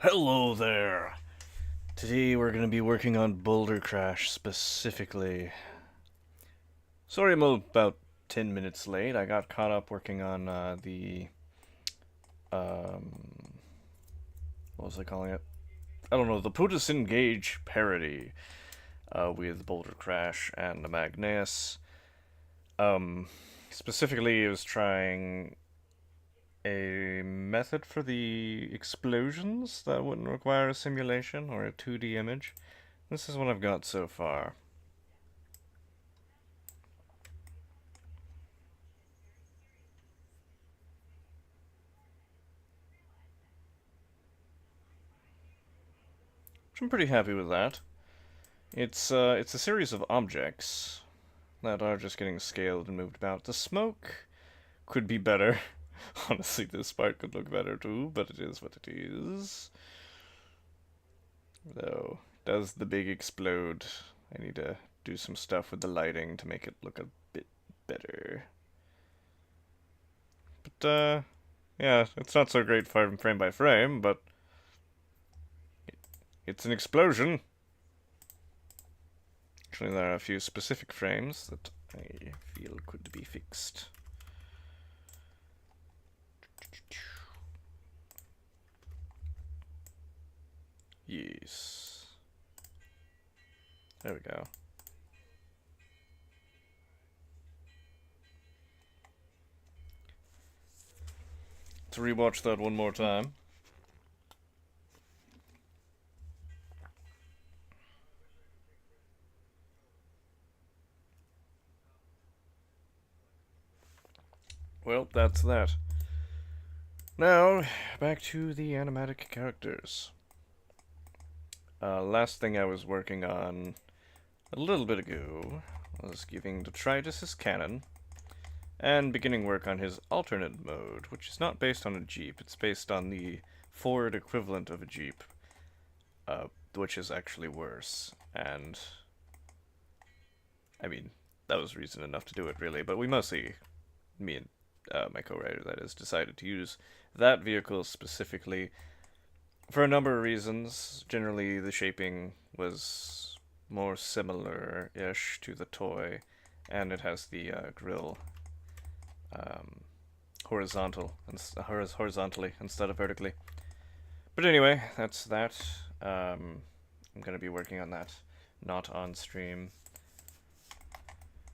Hello there! Today we're going to be working on Bouldercrash specifically. Sorry I'm about 10 minutes late. I got caught up working on um, what was I calling it? I don't know, the Put Us Engage parody with Bouldercrash and the Magnus. Um, Specifically, it was trying a method for the explosions that wouldn't require a simulation or a 2D image. This is what I've got so far. I'm pretty happy with that. It's a series of objects that are just getting scaled and moved about. The smoke could be better. Honestly, this part could look better too, but it is what it is. Though, does the big explode? I need to do some stuff with the lighting to make it look a bit better. But, yeah, it's not so great frame by frame, but it's an explosion. Actually, there are a few specific frames that I feel could be fixed. Yes. There we go. To rewatch that one more time. Well, that's that. Now, back to the animatic characters. Last thing I was working on a little bit ago was giving Detritus his cannon and beginning work on his alternate mode, which is not based on a Jeep, it's based on the Ford equivalent of a Jeep, which is actually worse. And, I mean, that was reason enough to do it, really, but we mostly, me and my co-writer, that is, decided to use that vehicle specifically for a number of reasons. Generally, the shaping was more similar-ish to the toy, and it has the grill horizontally instead of vertically. But anyway, that's that. I'm going to be working on that, not on stream.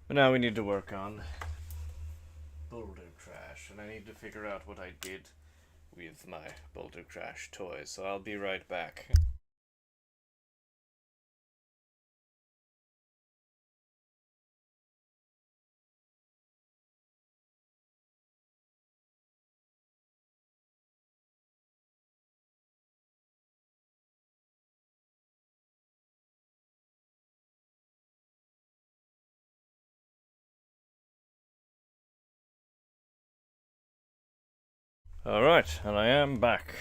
But now we need to work on Bouldercrash, and I need to figure out what I did with my Bouldercrash toys, so I'll be right back. Alright, and I am back.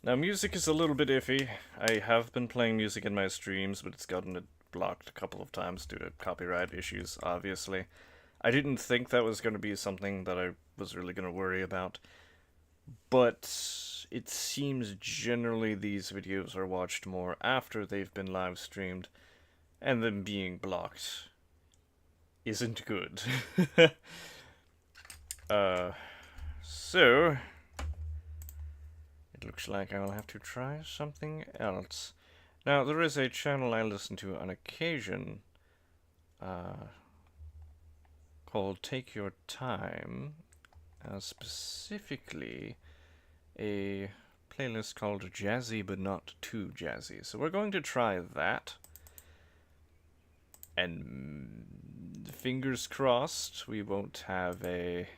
Now, music is a little bit iffy. I have been playing music in my streams, but it's gotten it blocked a couple of times due to copyright issues, obviously. I didn't think that was going to be something that I was really going to worry about, but it seems generally these videos are watched more after they've been live streamed, and them being blocked isn't good. So it looks like I will have to try something else. Now, there is a channel I listen to on occasion called Take Your Time, specifically a playlist called Jazzy But Not Too Jazzy. So we're going to try that, and fingers crossed we won't have a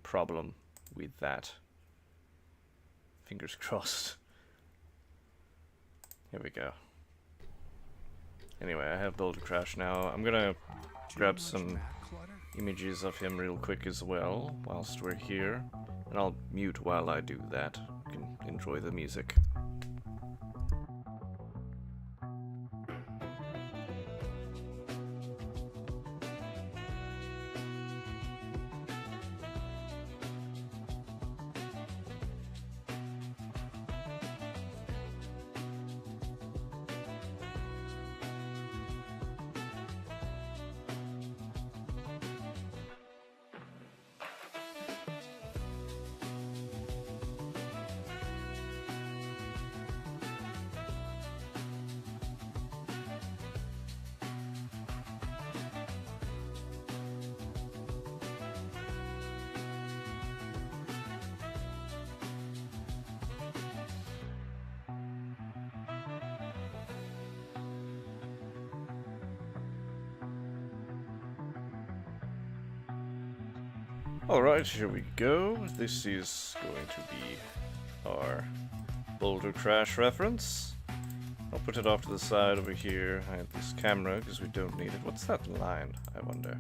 problem with that. Fingers crossed. Here we go. Anyway, I have Bouldercrash now. I'm gonna grab some images of him real quick as well, whilst we're here. And I'll mute while I do that. You can enjoy the music. Alright, here we go. This is going to be our Bouldercrash reference. I'll put it off to the side over here. I have this camera because we don't need it. What's that line, I wonder?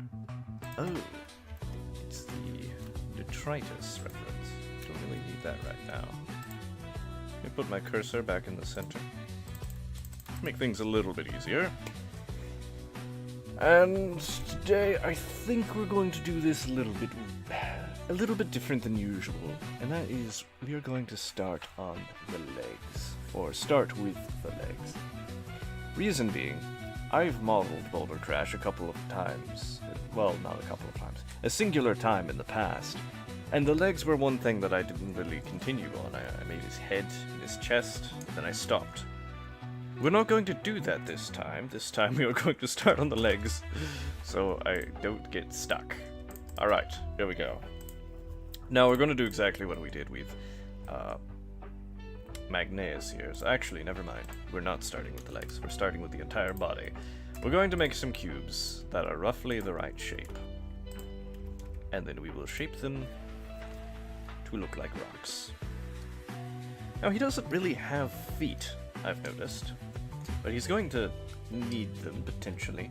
Oh, it's the detritus reference. Don't really need that right now. Let me put my cursor back in the center. Make things a little bit easier. And today I think we're going to do this a little bit different than usual. And that is, we are going to start on the legs. Or start with the legs. Reason being, I've modeled Bouldercrash a couple of times. Well, not a couple of times. A singular time in the past. And the legs were one thing that I didn't really continue on. I made his head and his chest, and then I stopped. We're not going to do that this time. This time we are going to start on the legs, so I don't get stuck. Alright, here we go. Now we're going to do exactly what we did with Magneus here. So actually, never mind. We're not starting with the legs. We're starting with the entire body. We're going to make some cubes that are roughly the right shape. And then we will shape them to look like rocks. Now he doesn't really have feet, I've noticed. But he's going to need them, potentially.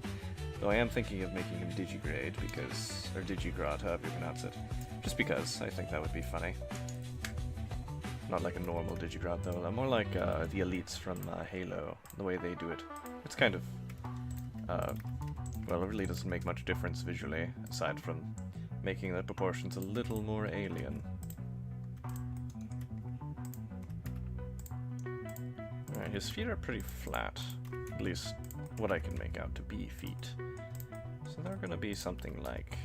Though I am thinking of making him digigrade, because... or digigrad, however you pronounce it. Just because, I think that would be funny. Not like a normal digigrad, though. More like the elites from Halo, the way they do it. It's kind of... well, it really doesn't make much difference visually, aside from making the proportions a little more alien. Alright, his feet are pretty flat. At least what I can make out to be feet. So they're gonna be something like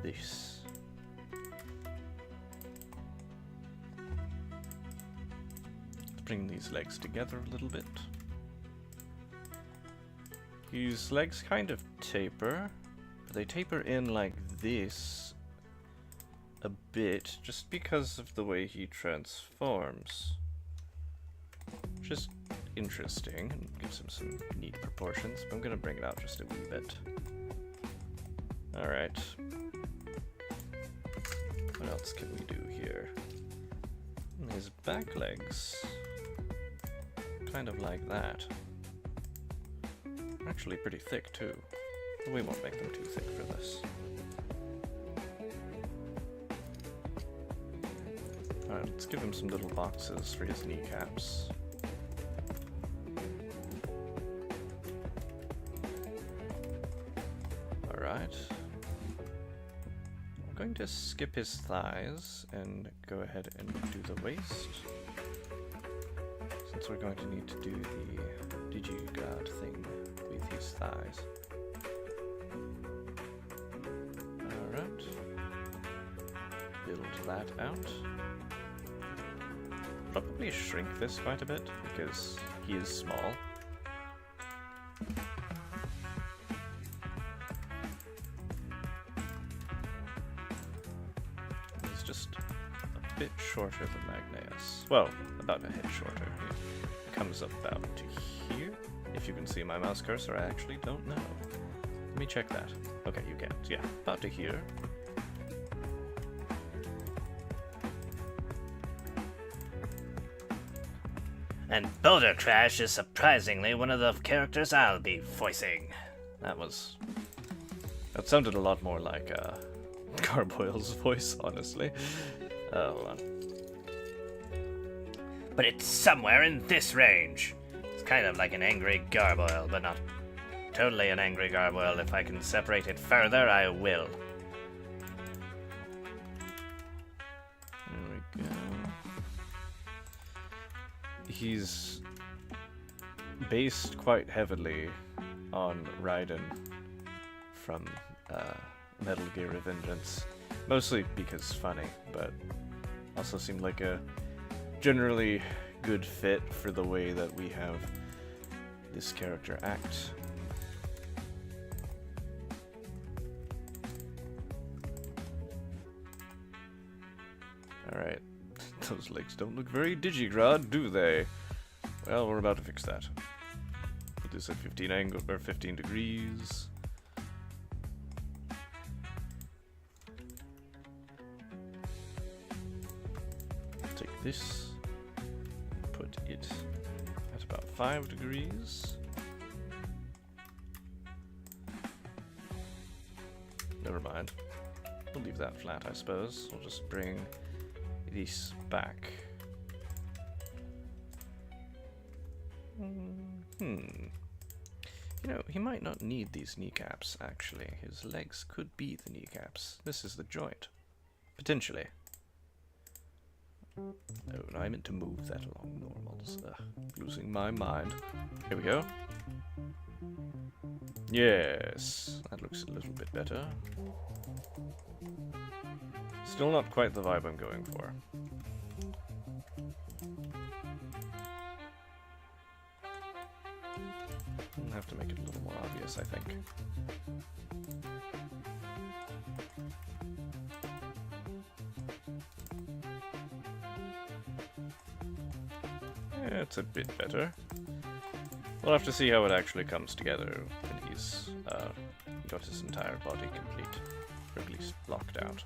this. Let's bring these legs together a little bit. His legs kind of taper, but they taper in like this a bit, just because of the way he transforms. Which is interesting, and gives him some neat proportions, but I'm gonna bring it out just a wee bit. Alright. What else can we do here? His back legs, kind of like that. Actually pretty thick too. We won't make them too thick for this. Alright, let's give him some little boxes for his kneecaps. Alright. I'm going to skip his thighs and go ahead and do the waist. Since we're going to need to do the digigod thing with his thighs. Alright. Build that out. Probably shrink this quite a bit because he is small. He's just a bit shorter than Magneus. Well, about a head shorter. He comes up about to here. If you can see my mouse cursor, I actually don't know. Let me check that. Okay, you can't. Yeah, about to here. And Bouldercrash is surprisingly one of the characters I'll be voicing. That sounded a lot more like Garboyle's voice, honestly. Hold on. But it's somewhere in this range. It's kind of like an angry gargoyle, but not totally an angry gargoyle. If I can separate it further, I will. There we go. He's based quite heavily on Raiden from Metal Gear Revengeance. Mostly because funny, but also seemed like a generally good fit for the way that we have this character act. Alright. Those legs don't look very digigrad, do they? Well, we're about to fix that. Put this at 15 angle or 15 degrees. this, put it at about 5 degrees. Never mind. We'll leave that flat, I suppose. We'll just bring this back. You know, he might not need these kneecaps, actually. His legs could be the kneecaps. This is the joint. Potentially. Oh, no, I meant to move that along normals. Losing my mind. Here we go. Yes, that looks a little bit better. Still not quite the vibe I'm going for. I'll have to make it a little more obvious, I think. Yeah, it's a bit better. We'll have to see how it actually comes together when he's got his entire body complete, or at least blocked out.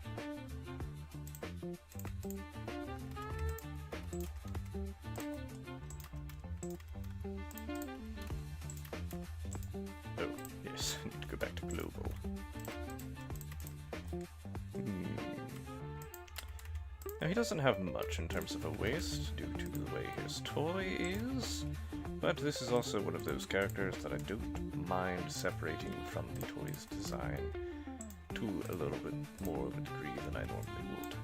Oh, yes, I need to go back to global. Now, he doesn't have much in terms of a waist, due to the way his toy is, but this is also one of those characters that I don't mind separating from the toy's design to a little bit more of a degree than I normally would.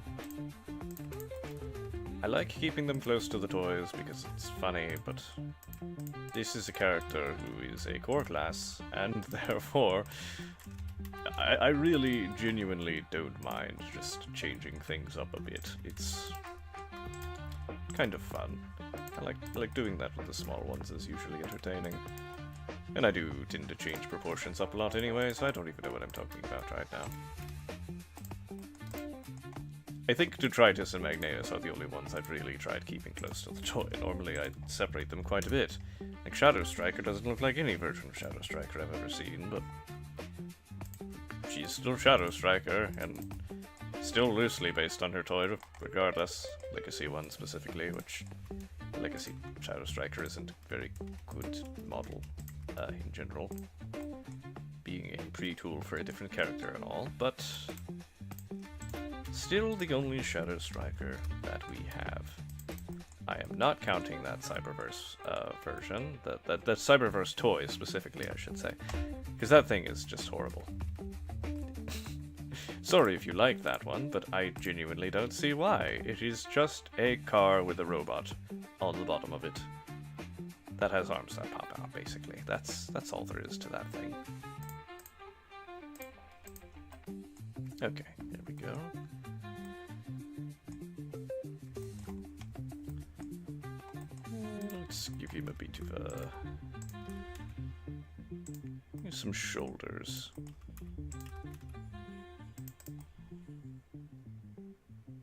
I like keeping them close to the toys because it's funny, but this is a character who is a core class, and therefore I really genuinely don't mind just changing things up a bit. It's kind of fun. I like doing that with the small ones. Is usually entertaining. And I do tend to change proportions up a lot anyway, so I don't even know what I'm talking about right now. I think Detritus and Magneus are the only ones I've really tried keeping close to the toy. Normally I separate them quite a bit. Like Shadow Striker doesn't look like any version of Shadow Striker I've ever seen, but she's still Shadow Striker, and still loosely based on her toy, regardless. Legacy 1 specifically, which Legacy Shadow Striker isn't a very good model in general, being a pre-tool for a different character and all, but still the only Shadow Striker that we have. I am not counting that Cyberverse version, that Cyberverse toy specifically, I should say, because that thing is just horrible. Sorry if you like that one, but I genuinely don't see why. It is just a car with a robot on the bottom of it that has arms that pop out, basically. That's all there is to that thing. Okay, there we go. Let's give him a bit of some shoulders.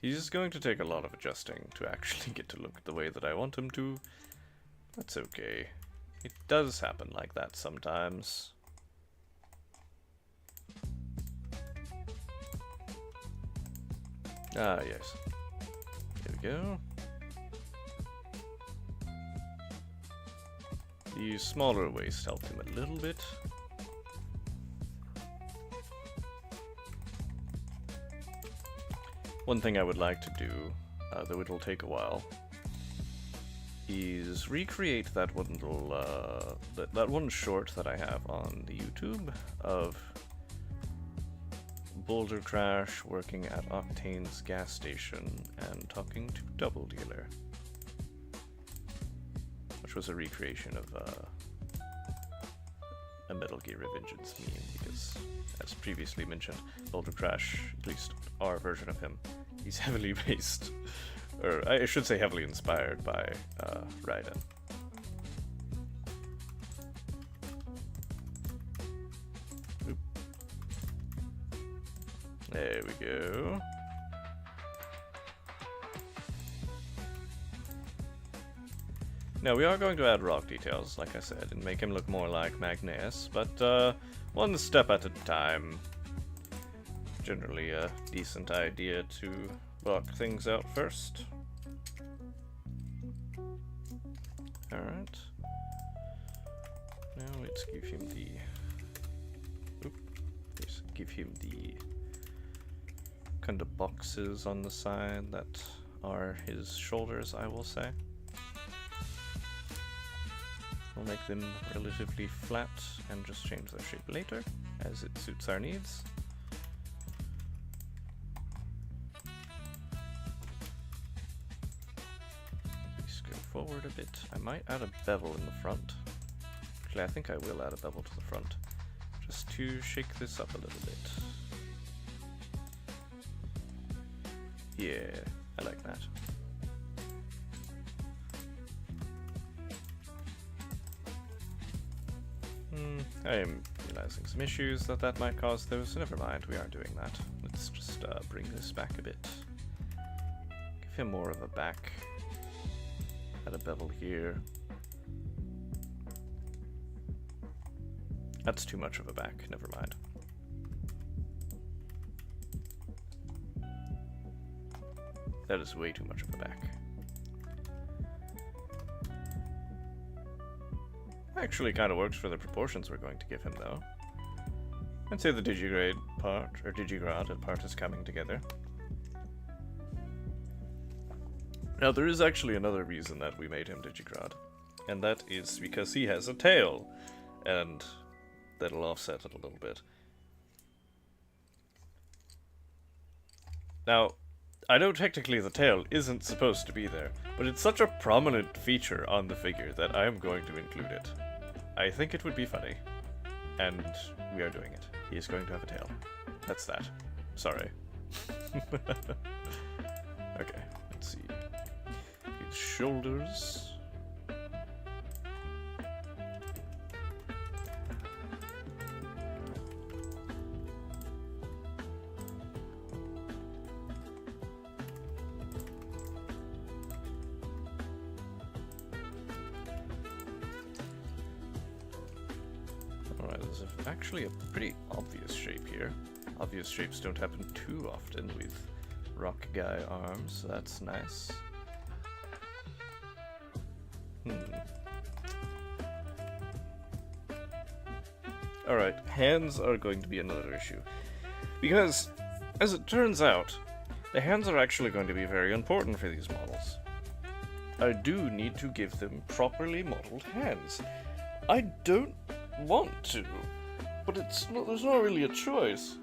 He's going to take a lot of adjusting to actually get to look the way that I want him to. That's okay. It does happen like that sometimes. Ah, yes. There we go. The smaller waist helped him a little bit. One thing I would like to do, though it'll take a while, is recreate that one little, that one short that I have on the YouTube of Bouldercrash working at Octane's gas station and talking to Double Dealer, which was a recreation of a Metal Gear Revengeance meme, because, as previously mentioned, Bouldercrash, at least our version of him, he's heavily based, or I should say heavily inspired by Raiden. Oop. There we go. Now, we are going to add rock details, like I said, and make him look more like Magneus, but one step at a time. Generally a decent idea to block things out first. Alright. Now let's give him the... Let's give him the kind of boxes on the side that are his shoulders, I will say. We'll make them relatively flat and just change their shape later, as it suits our needs. Let's go forward a bit. I might add a bevel in the front. Actually, I think I will add a bevel to the front, just to shake this up a little bit. Yeah, I like that. I am realizing some issues that might cause though, so never mind, we are doing that. Let's just bring this back a bit. Give him more of a back. Add a bevel here. That's too much of a back, never mind. That is way too much of a back. Actually kind of works for the proportions we're going to give him, though. I'd say the digigrade part, or digigrad part, is coming together. Now, there is actually another reason that we made him digigrad, and that is because he has a tail, and that'll offset it a little bit. Now, I know technically the tail isn't supposed to be there, but it's such a prominent feature on the figure that I am going to include it. I think it would be funny, and we are doing it. He is going to have a tail. That's that. Sorry. Okay, let's see. His shoulders. Actually a pretty obvious shape here. Obvious shapes don't happen too often with rock guy arms, so that's nice. Alright, hands are going to be another issue. Because, as it turns out, the hands are actually going to be very important for these models. I do need to give them properly modeled hands. I don't want to, but there's not really a choice.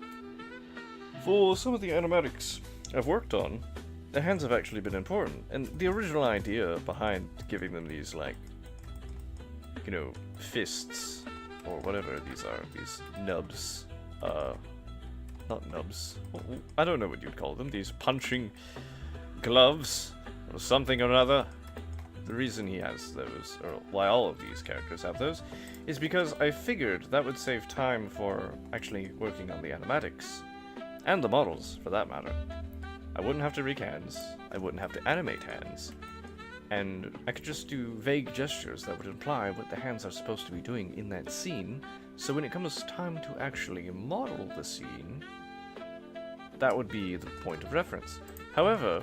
For some of the animatics I've worked on, the hands have actually been important, and the original idea behind giving them these, like, you know, fists, or whatever these are, these nubs, not nubs, I don't know what you'd call them, these punching gloves, or something or other. The reason he has those, or why all of these characters have those, is because I figured that would save time for actually working on the animatics, and the models, for that matter. I wouldn't have to rig hands, I wouldn't have to animate hands, and I could just do vague gestures that would imply what the hands are supposed to be doing in that scene, so when it comes time to actually model the scene, that would be the point of reference. However,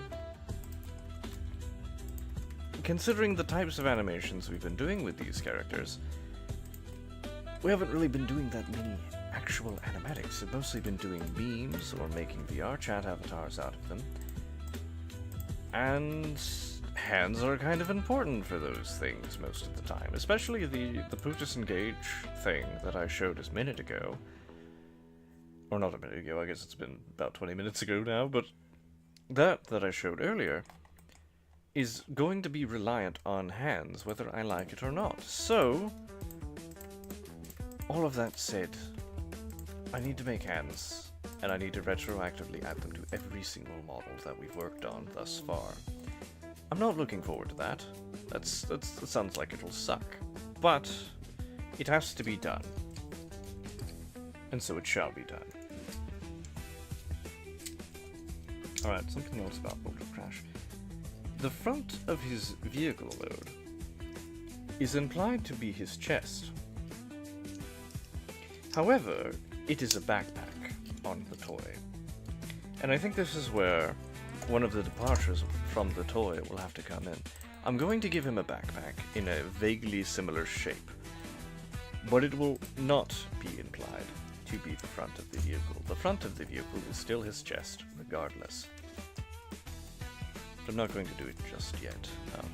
considering the types of animations we've been doing with these characters, we haven't really been doing that many actual animatics. We've mostly been doing memes or making vrchat avatars out of them. And hands are kind of important for those things most of the time, especially the Brutus Engage thing that I showed a minute ago. Or not a minute ago, I guess it's been about 20 minutes ago now, but that I showed earlier is going to be reliant on hands, whether I like it or not. So, all of that said, I need to make hands, and I need to retroactively add them to every single model that we've worked on thus far. I'm not looking forward to that. That sounds like it'll suck. But, it has to be done. And so it shall be done. Alright, something else about Bouldercrash. The front of his vehicle load is implied to be his chest. However, it is a backpack on the toy. And I think this is where one of the departures from the toy will have to come in. I'm going to give him a backpack in a vaguely similar shape, but it will not be implied to be the front of the vehicle. The front of the vehicle is still his chest, regardless. But I'm not going to do it just yet. I'm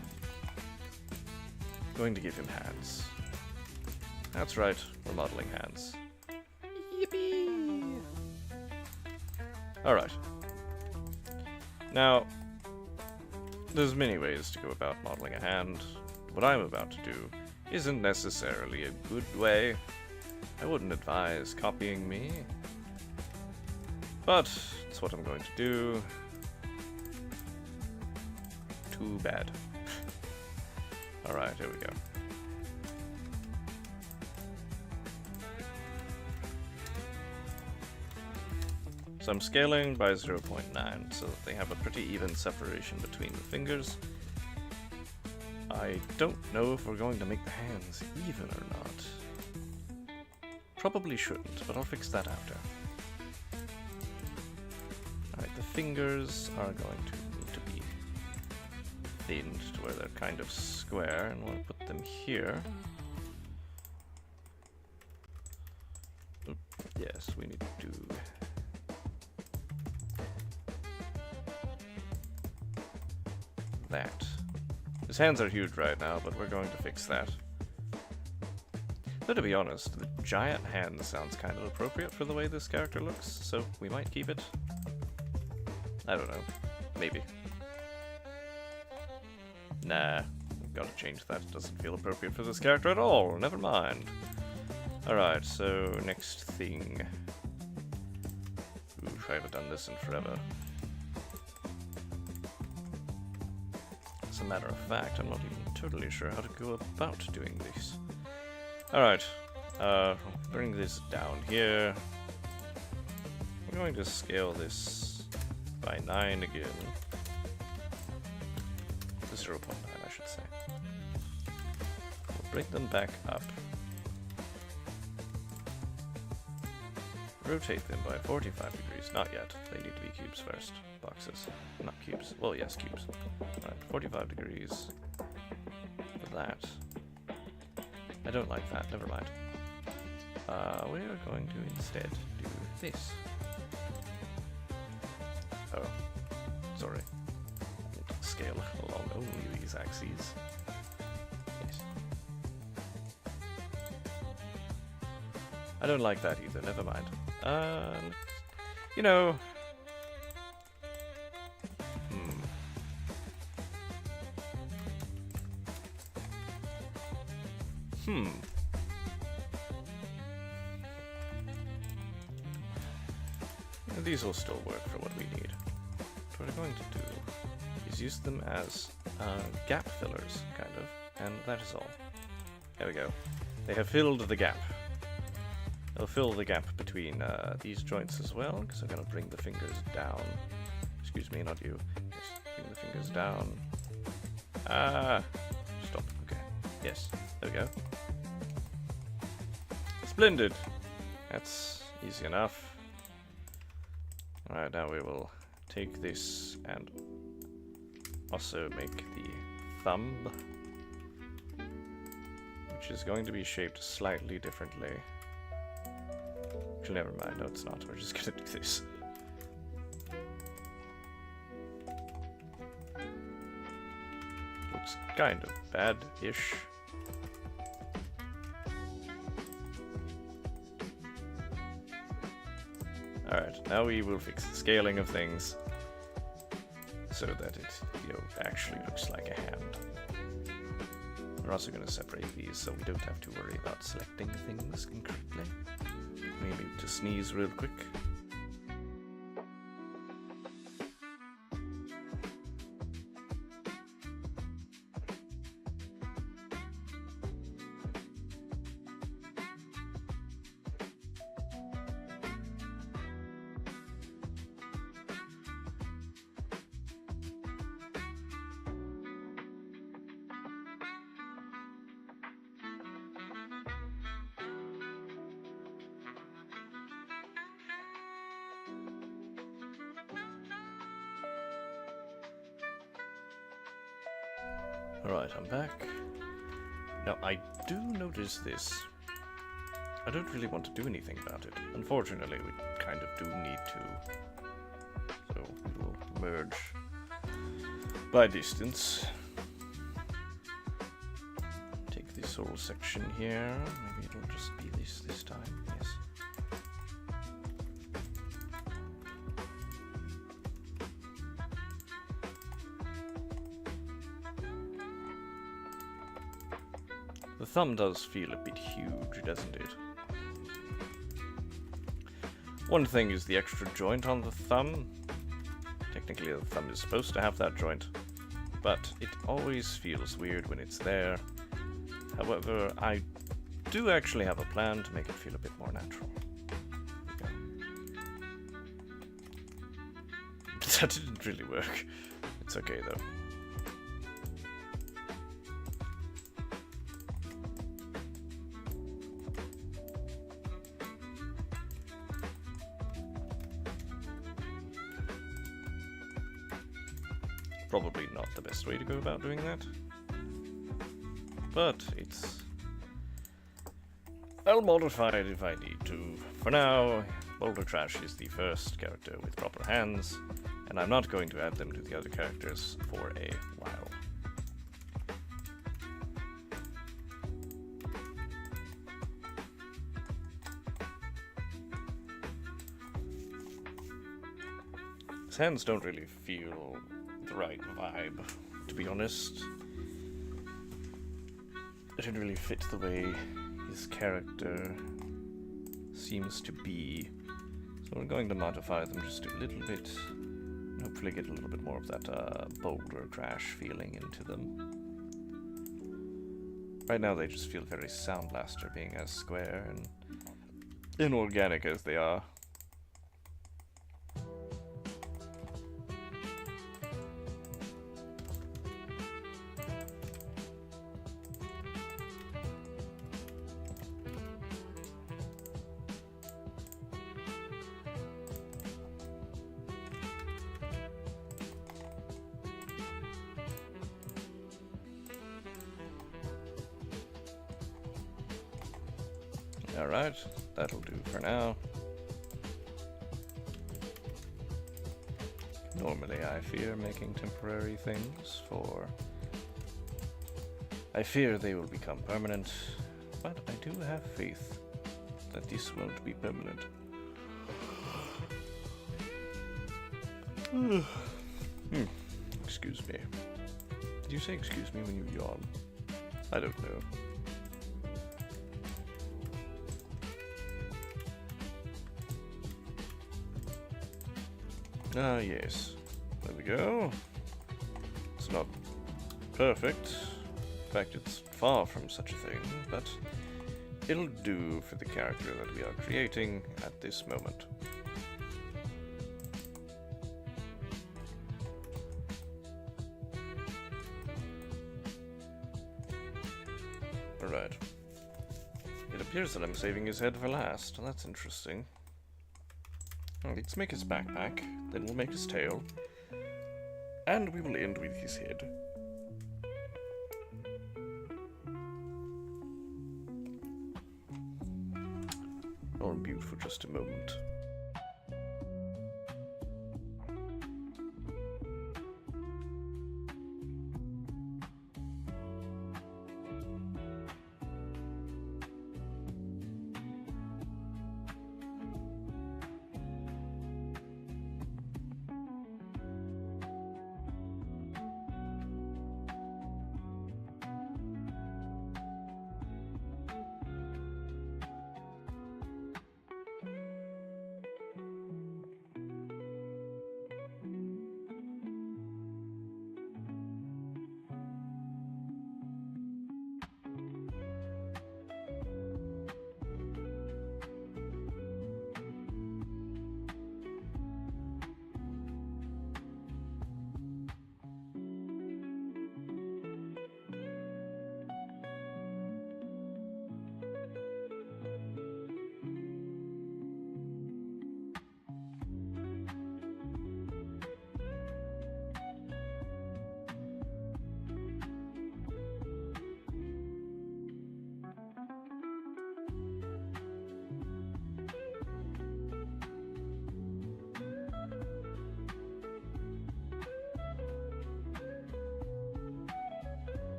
going to give him hands. That's right, we're modeling hands. Yippee! Alright. Now, there's many ways to go about modeling a hand. What I'm about to do isn't necessarily a good way. I wouldn't advise copying me. But it's what I'm going to do. Too bad. Alright, here we go. So I'm scaling by 0.9 so that they have a pretty even separation between the fingers. I don't know if we're going to make the hands even or not. Probably shouldn't, but I'll fix that after. Alright, the fingers are going to need to be thinned to where they're kind of square, and we'll put them here. Oop, yes, we need to do that. His hands are huge right now, but we're going to fix that. Though to be honest, the giant hand sounds kind of appropriate for the way this character looks, so we might keep it. I don't know. Maybe. Nah, we've got to change that. It doesn't feel appropriate for this character at all. Never mind. Alright, so next thing. Oof, I haven't done this in forever. As a matter of fact, I'm not even totally sure how to go about doing this. Alright, bring this down here. We're going to scale this by 9 again. 0.9, I should say. We'll bring them back up. Rotate them by 45 degrees. Not yet. They need to be cubes first. Boxes. Not cubes. Well, yes, cubes. Alright, 45 degrees. For that. I don't like that. Never mind. We are going to instead do this. Oh. Sorry. Scale along only these axes. Yes. I don't like that either. Never mind. You know. These will still work for what we need. What we're going to do is use them as gap fillers, kind of, and that is all. There we go. They have filled the gap. They'll fill the gap between these joints as well, because I'm going to bring the fingers down. Excuse me, not you. Yes, bring the fingers down. Stop. Okay. Yes, there we go. Splendid! That's easy enough. Alright, now we will take this and also make the thumb, which is going to be shaped slightly differently. Actually, never mind. No, it's not. We're just gonna do this. Looks kind of bad-ish. Alright, now we will fix the scaling of things so that it, actually looks like a hand. We're also going to separate these so we don't have to worry about selecting things incorrectly. Maybe to sneeze real quick. Alright, I'm back. Now, I do notice this. I don't really want to do anything about it. Unfortunately, we kind of do need to. So, we will merge by distance. Take this whole section here. Maybe it'll just be this time. Yes. The thumb does feel a bit huge, doesn't it? One thing is the extra joint on the thumb. Technically the thumb is supposed to have that joint, but it always feels weird when it's there. However, I do actually have a plan to make it feel a bit more natural. That didn't really work. It's okay though. Probably not the best way to go about doing that, but I'll modify it if I need to. For now, Bouldercrash is the first character with proper hands, and I'm not going to add them to the other characters for a while. His hands don't really feel the right vibe, to be honest. It didn't really fit the way his character seems to be. So we're going to modify them just a little bit. Hopefully get a little bit more of that Bouldercrash feeling into them. Right now they just feel very Sound Blaster, being as square and inorganic as they are. Alright, that'll do for now. Normally I fear making temporary things, for I fear they will become permanent, but I do have faith that this won't be permanent. Excuse me. Did you say excuse me when you yawn? I don't know. Ah, yes. There we go. It's not perfect. In fact, it's far from such a thing, but it'll do for the character that we are creating at this moment. Alright. It appears that I'm saving his head for last, and that's interesting. Let's make his backpack, then we'll make his tail, and we will end with his head. I'll mute for just a moment.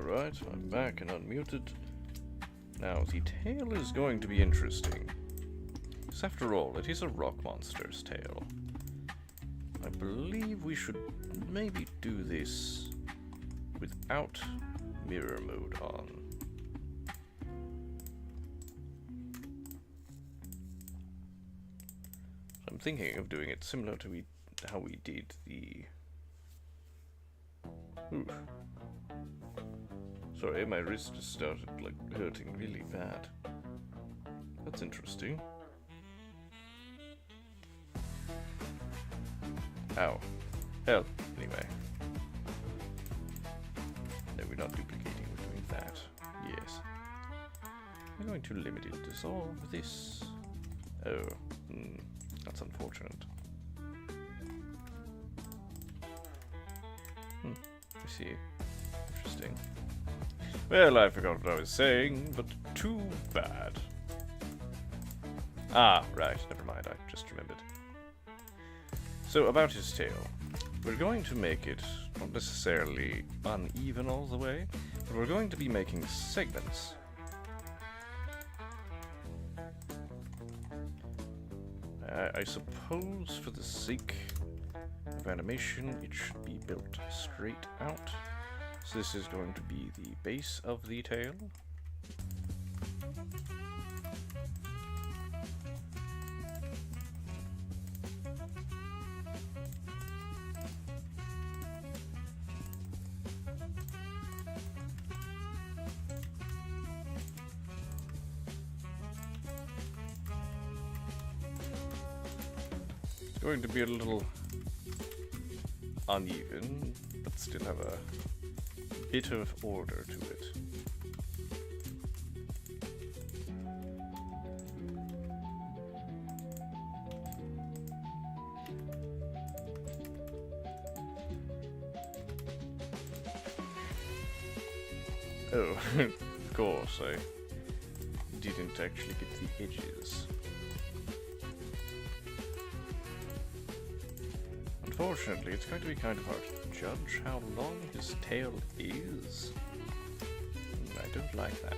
Alright, I'm back and unmuted. Now, the tail is going to be interesting. Because after all, it is a rock monster's tail. I believe we should maybe do this without mirror mode on. I'm thinking of doing it similar to how we did the... Ooh. Sorry, my wrist just started, like, hurting really bad. That's interesting. Ow. Hell, anyway. No, we're not duplicating, we're doing that. Yes. I'm going to limited dissolve this. Oh, that's unfortunate. I see. Interesting. Well, I forgot what I was saying, but too bad. Ah, right, never mind, I just remembered. So, about his tail. We're going to make it not necessarily uneven all the way, but we're going to be making segments. I suppose for the sake of animation, it should be built straight out. So this is going to be the base of the tail. It's going to be a little uneven, but still have a bit of order to it. Oh, of course, I didn't actually get the edges. Unfortunately, it's going to be kind of hard to judge how long his tail is. I don't like that.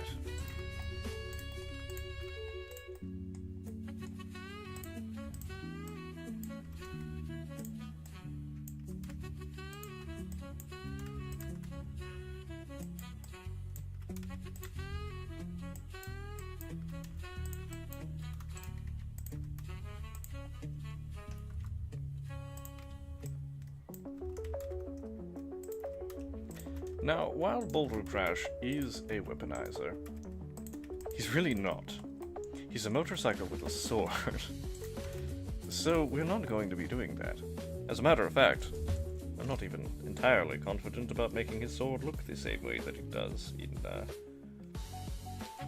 Now, while Bouldercrash is a weaponizer, he's really not. He's a motorcycle with a sword. So we're not going to be doing that. As a matter of fact, I'm not even entirely confident about making his sword look the same way that it does in,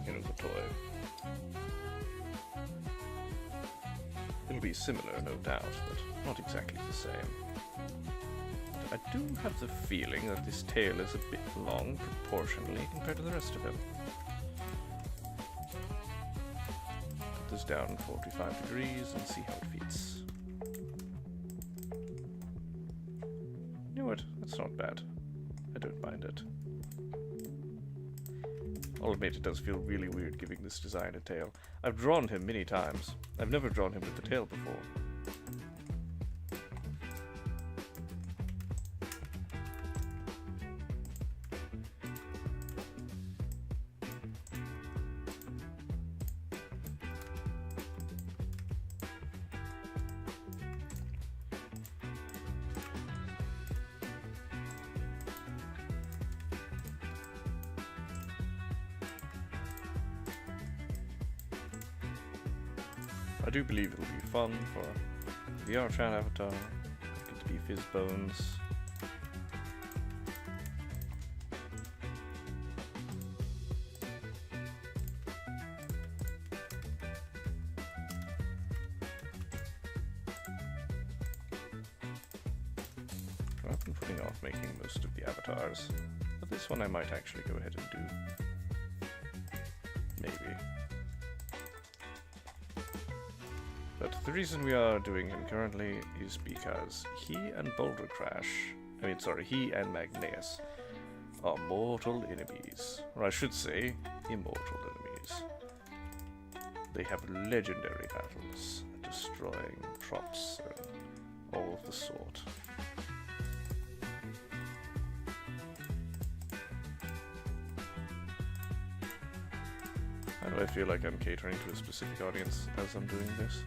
you know, the toy. It'll be similar, no doubt, but not exactly the same. I do have the feeling that this tail is a bit long proportionally compared to the rest of him. Put this down 45 degrees and see how it fits. You know what? That's not bad. I don't mind it. I'll admit it does feel really weird giving this design a tail. I've drawn him many times. I've never drawn him with the tail before. I do believe it'll be fun for the vrchat avatar. Get to be Fizzbones. I've been putting off making most of the avatars, but this one I might actually go ahead and do. Maybe. But the reason we are doing him currently is because he and Bouldercrash, he and Magneus, are mortal enemies. Or I should say, immortal enemies. They have legendary battles, destroying props and all of the sort. How do I feel like I'm catering to a specific audience as I'm doing this?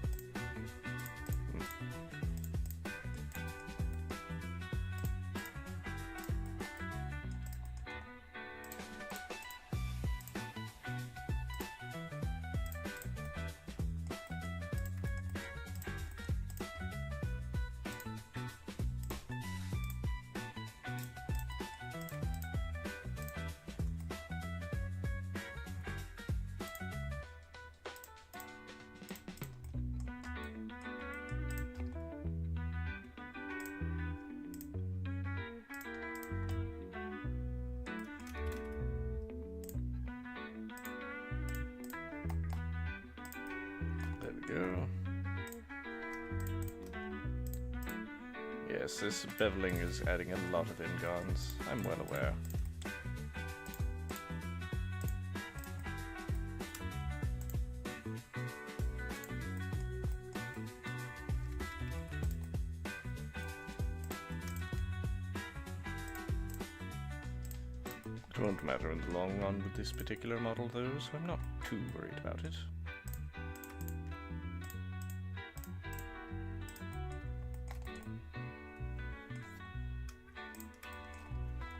There we go. Yes, this beveling is adding a lot of ingons. I'm well aware. It won't matter in the long run with this particular model though, so I'm not too worried about it.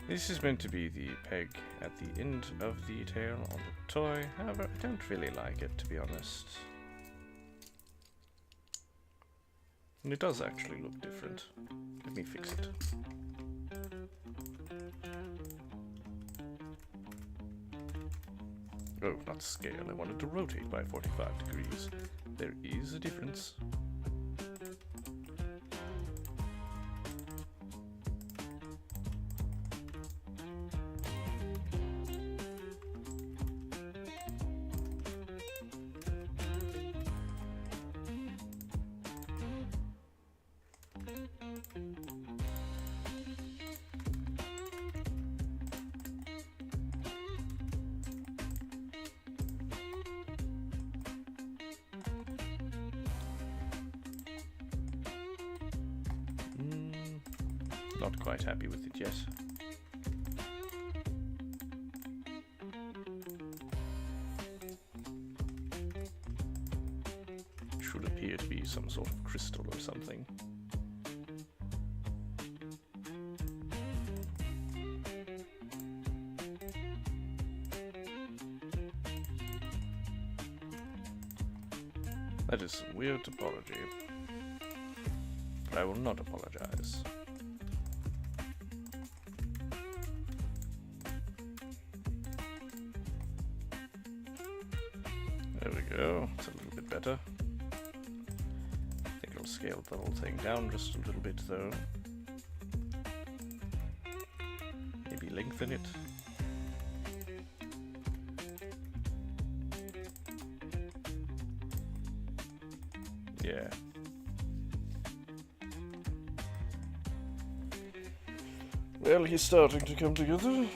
This is meant to be the peg at the end of the tail on the toy, however, I don't really like it, to be honest. And it does actually look different. Let me fix it. Oh, not scale. I wanted to rotate by 45 degrees. There is a difference. Not quite happy with it yet. It should appear to be some sort of crystal or something. That is some weird topology. But I will not apologize. There we go, it's a little bit better. I think I'll scale the whole thing down just a little bit though. Maybe lengthen it. Yeah. Well, he's starting to come together.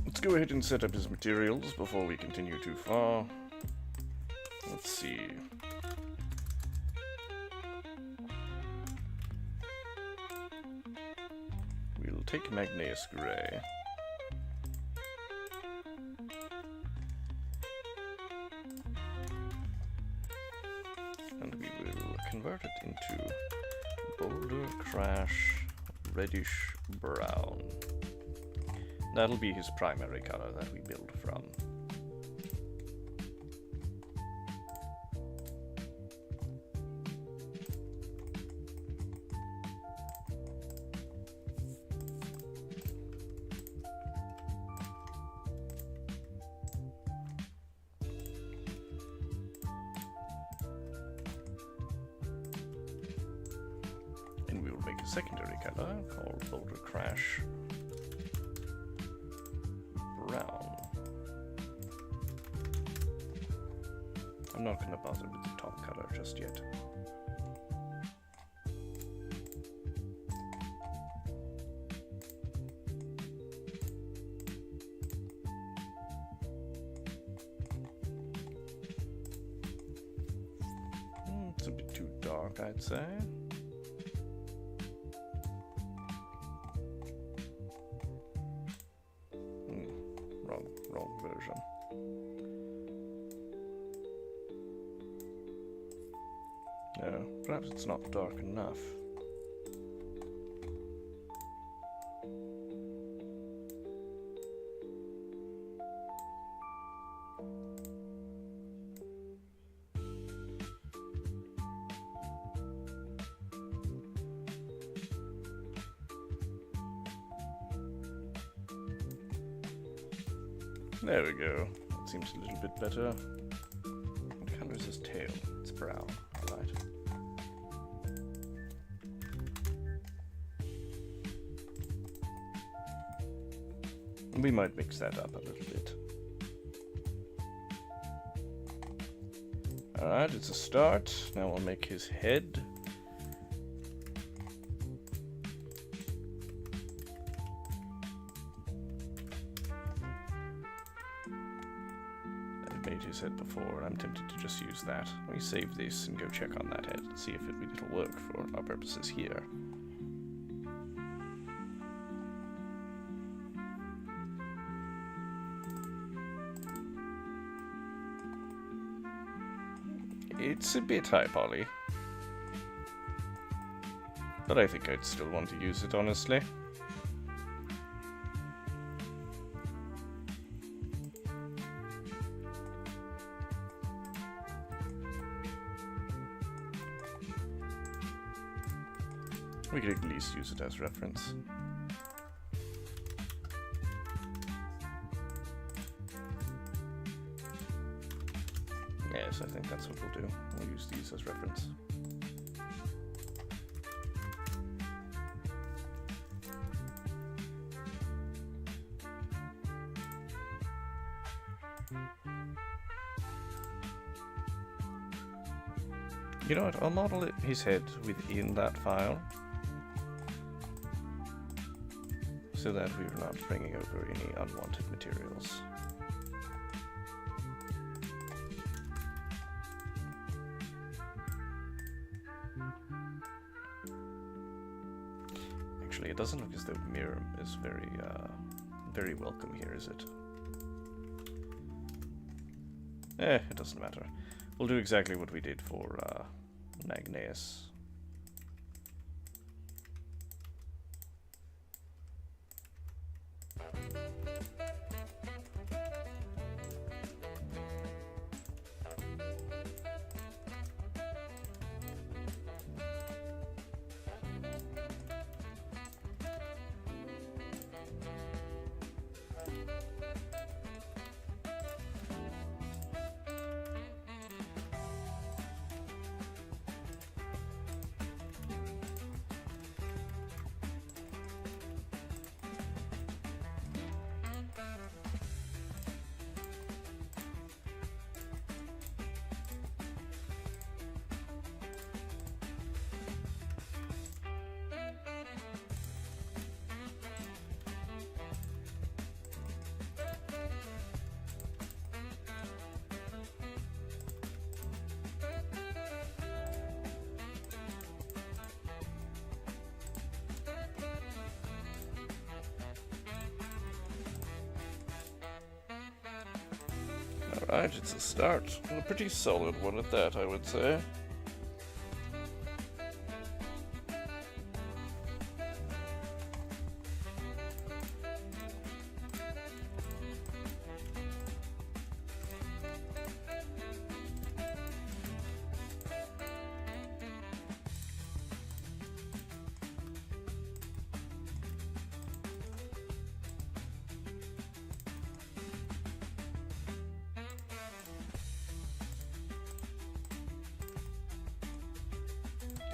Let's go ahead and set up his materials before we continue too far. Let's see. We'll take Magneus Gray. And we will convert it into Bouldercrash reddish brown. That'll be his primary color that we build from. And we will make a secondary color called Bouldercrash brown. I'm not going to bother with the top color just yet. dark, I'd say. Wrong version. No, perhaps it's not dark enough. There we go. That seems a little bit better. What color is his tail? It's brown. Alright. We might mix that up a little bit. Alright, it's a start. Now we'll make his head. Made his head before, and I'm tempted to just use that. Let me save this and go check on that head and see if it'll work for our purposes here. It's a bit high poly, but I think I'd still want to use it, honestly. We could at least use it as reference. Yes, I think that's what we'll do. We'll use these as reference. You know what? I'll model his head within that file, so that we're not bringing over any unwanted materials. Actually, it doesn't look as though mirror is very welcome here, is it? It doesn't matter. We'll do exactly what we did for Magneus. Alright, it's a start. And a pretty solid one at that, I would say.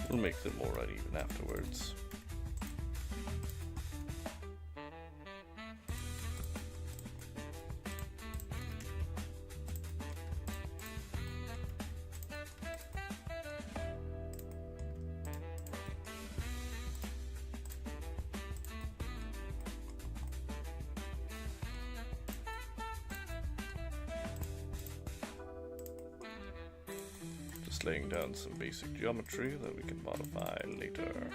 We'll make them more uneven afterwards. Just laying down some basic geometry that we can modify later.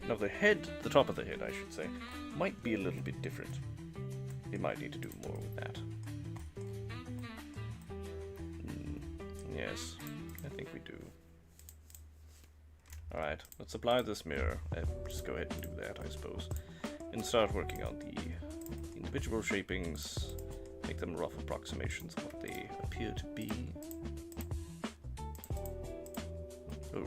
Now the top of the head, I should say, might be a little bit different. We might need to do more with that. Yes, I think we do. Alright, let's apply this mirror. Just go ahead and do that, I suppose. And start working on the individual shapings. Make them rough approximations of what they appear to be. Oh.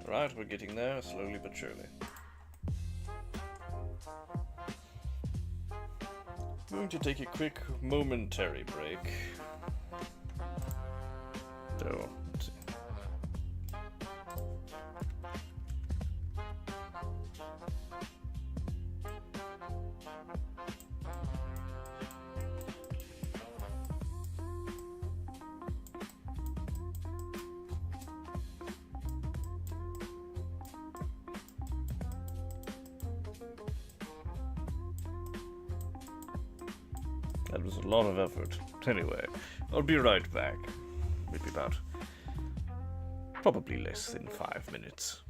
Right, we're getting there, slowly but surely. Going to take a quick momentary break. So, let's see. That was a lot of effort. Anyway, I'll be right back. Maybe about... probably less than 5 minutes.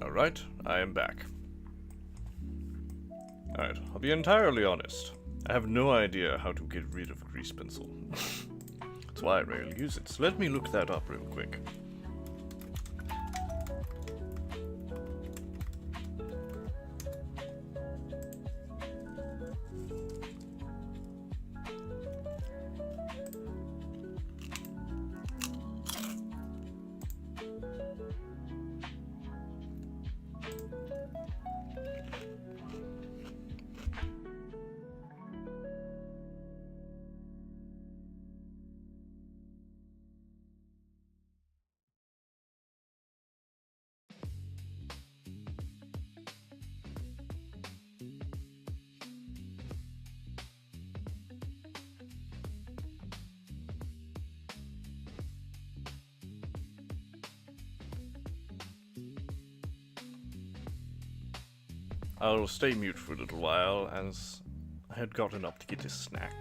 Alright, I am back. Alright, I'll be entirely honest. I have no idea how to get rid of grease pencil. That's why I rarely use it, so let me look that up real quick. I'll stay mute for a little while, as I had gotten up to get a snack.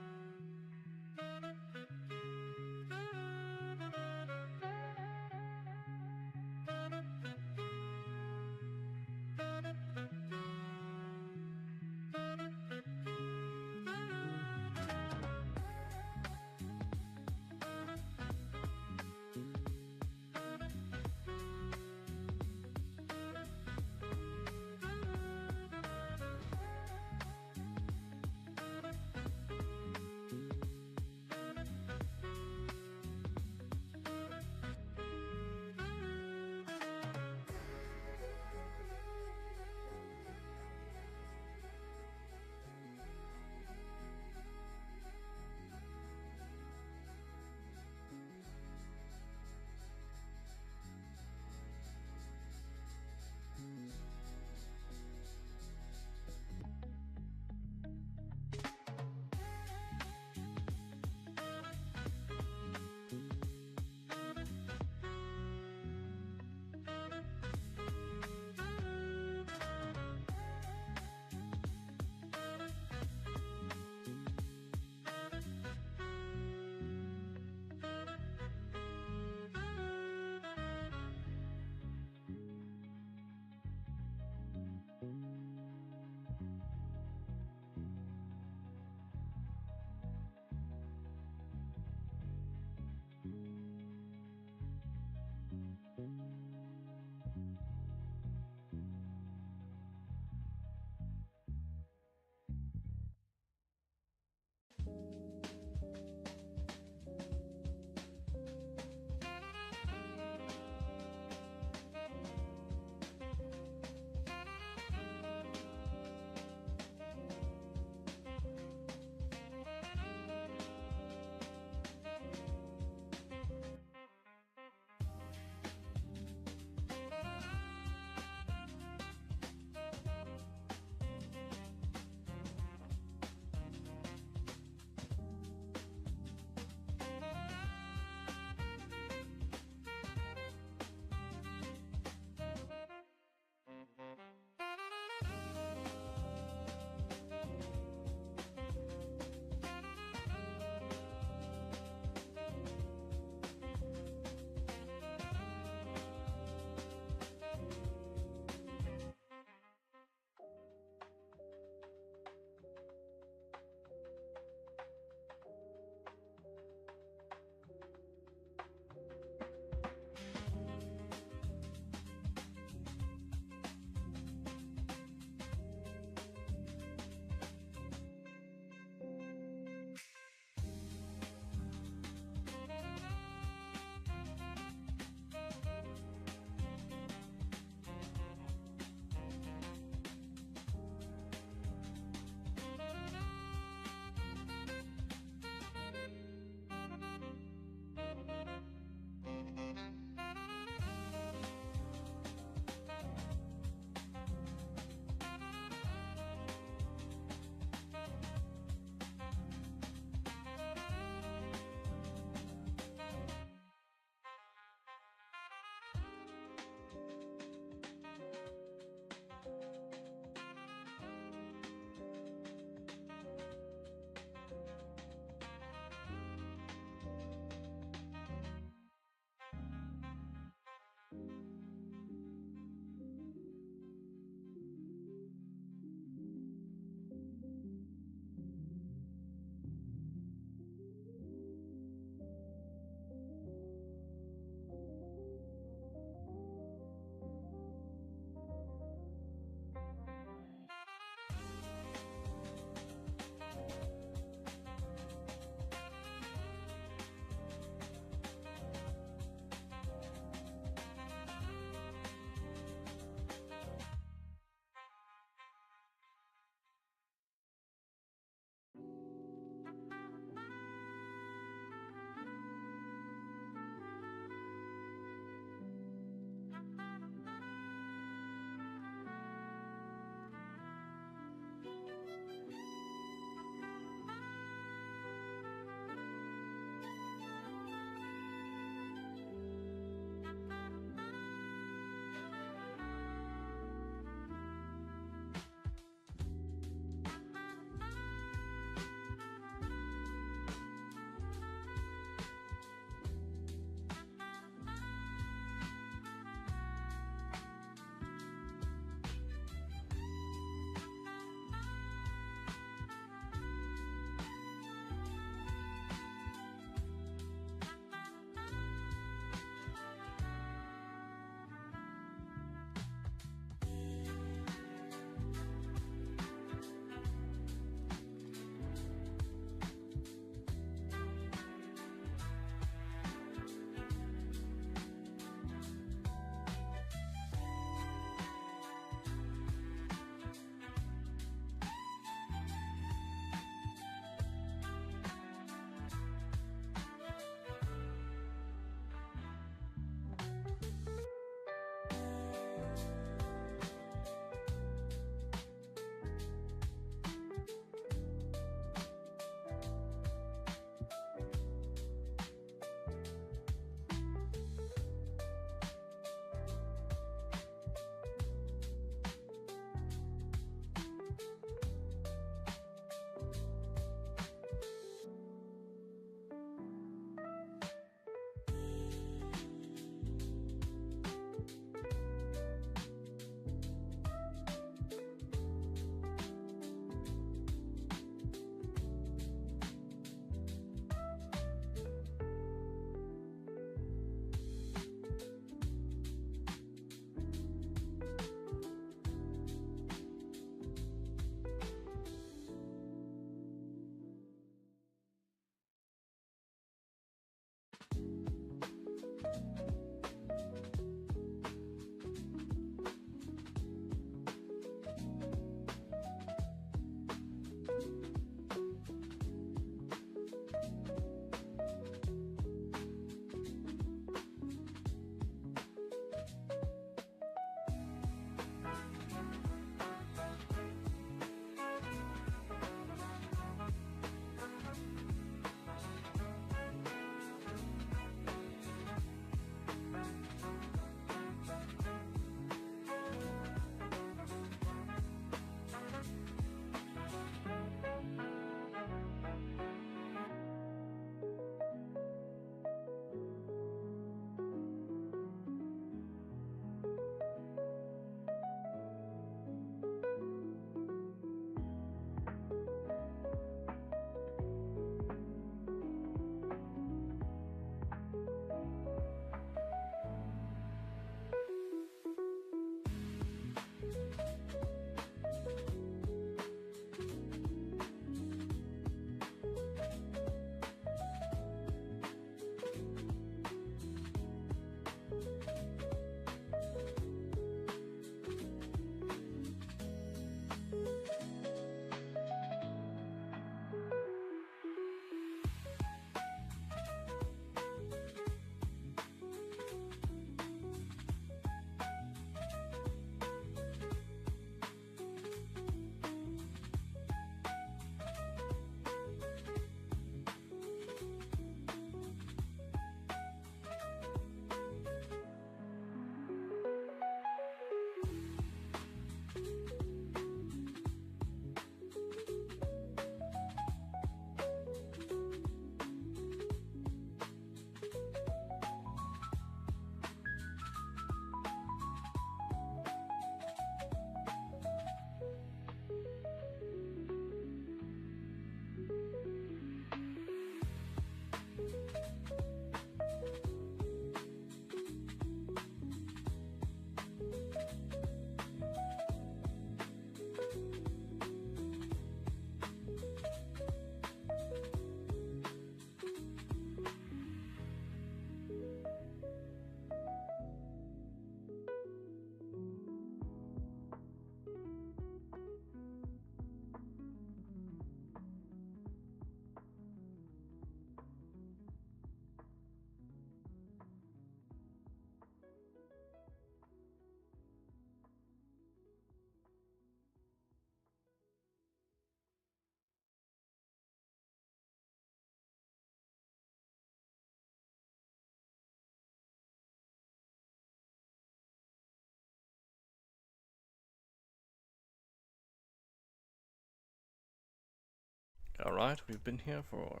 Alright, we've been here for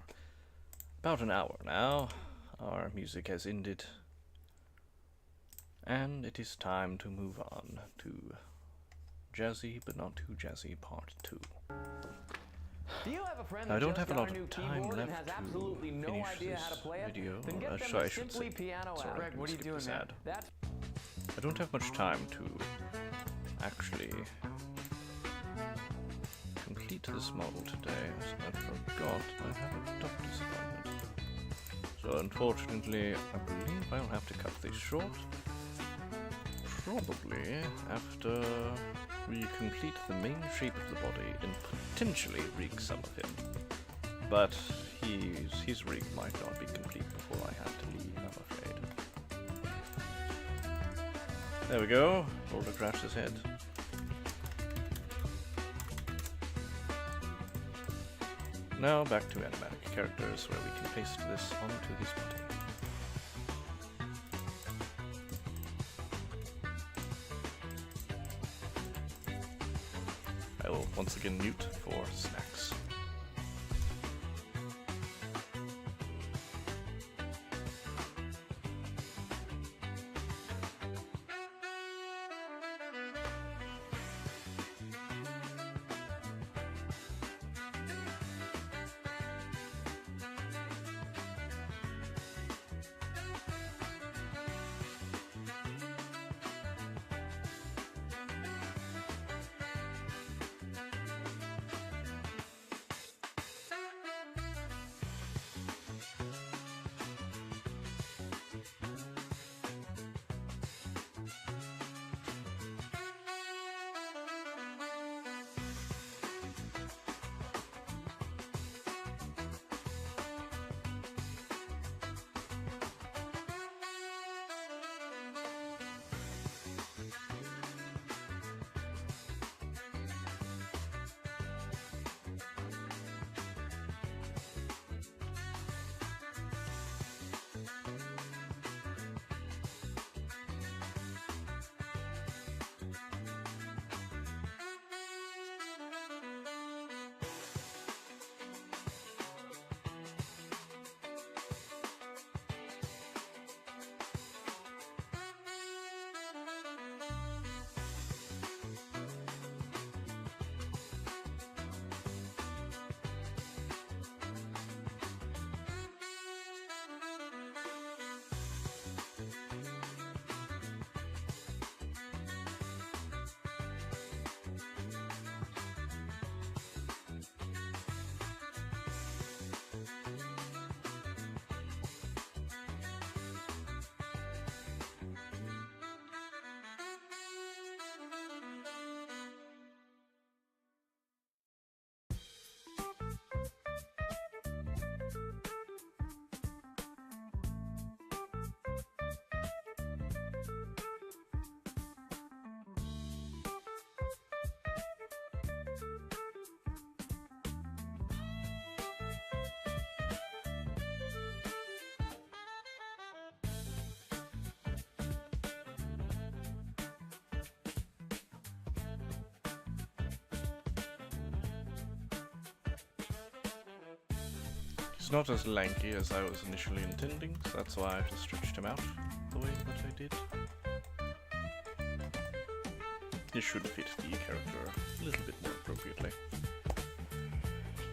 about an hour now. Our music has ended. And it is time to move on to Jazzy, but not too Jazzy Part 2. Do you have a friend I that don't just have a got lot a new of time keyboard and left has to absolutely no finish idea how to this play it? video. Then get them Sorry, I the should Simply say. Piano Sorry, app. I'm Greg, gonna what are you skip doing, this man? ad. That's I don't have much time to actually complete this model today, as I forgot I have a doctor's appointment. So unfortunately, I believe I'll have to cut this short. Probably after we complete the main shape of the body and potentially rig some of him. But his rig might not be complete before I have to leave, I'm afraid. There we go, Bouldercrash's head. Now back to animatic characters, where we can paste this onto his body. I will once again mute for snacks. He's not as lanky as I was initially intending, so that's why I just stretched him out the way that I did. This should fit the character a little bit more appropriately.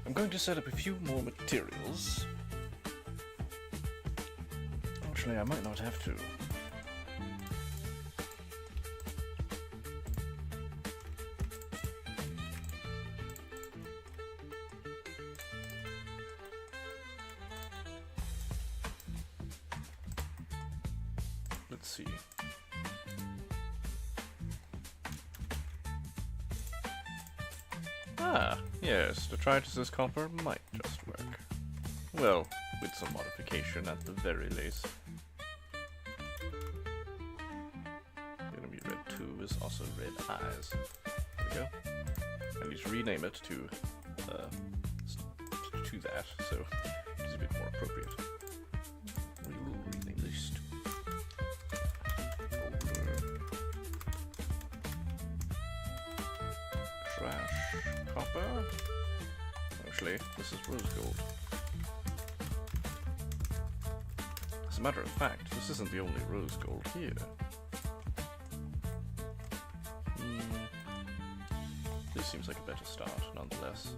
I'm going to set up a few more materials. Actually, I might not have to. Let's see. Ah, yes, detritus's copper might just work. Well, with some modification at the very least. Enemy red 2 is also red eyes. There we go. I need to rename it to that, so it's a bit more appropriate. We will rename this to Bouldercrash Copper. Oh actually. This is rose gold. As a matter of fact, this isn't the only rose gold here. This seems like a better start, nonetheless.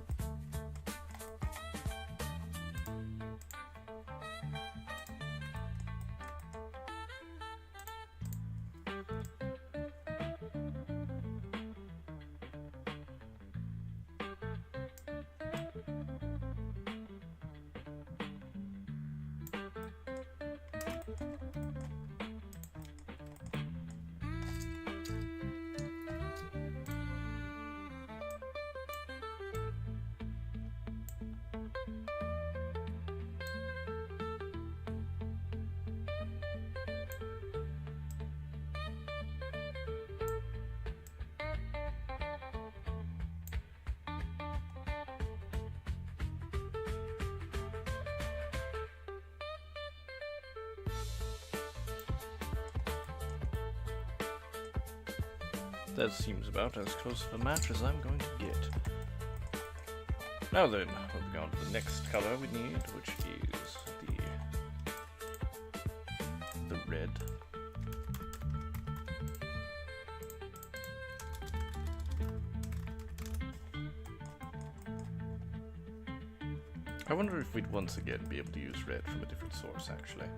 That seems about as close to a match as I'm going to get. Now then, moving on to the next color we need, which is the red. I wonder if we'd once again be able to use red from a different source, actually.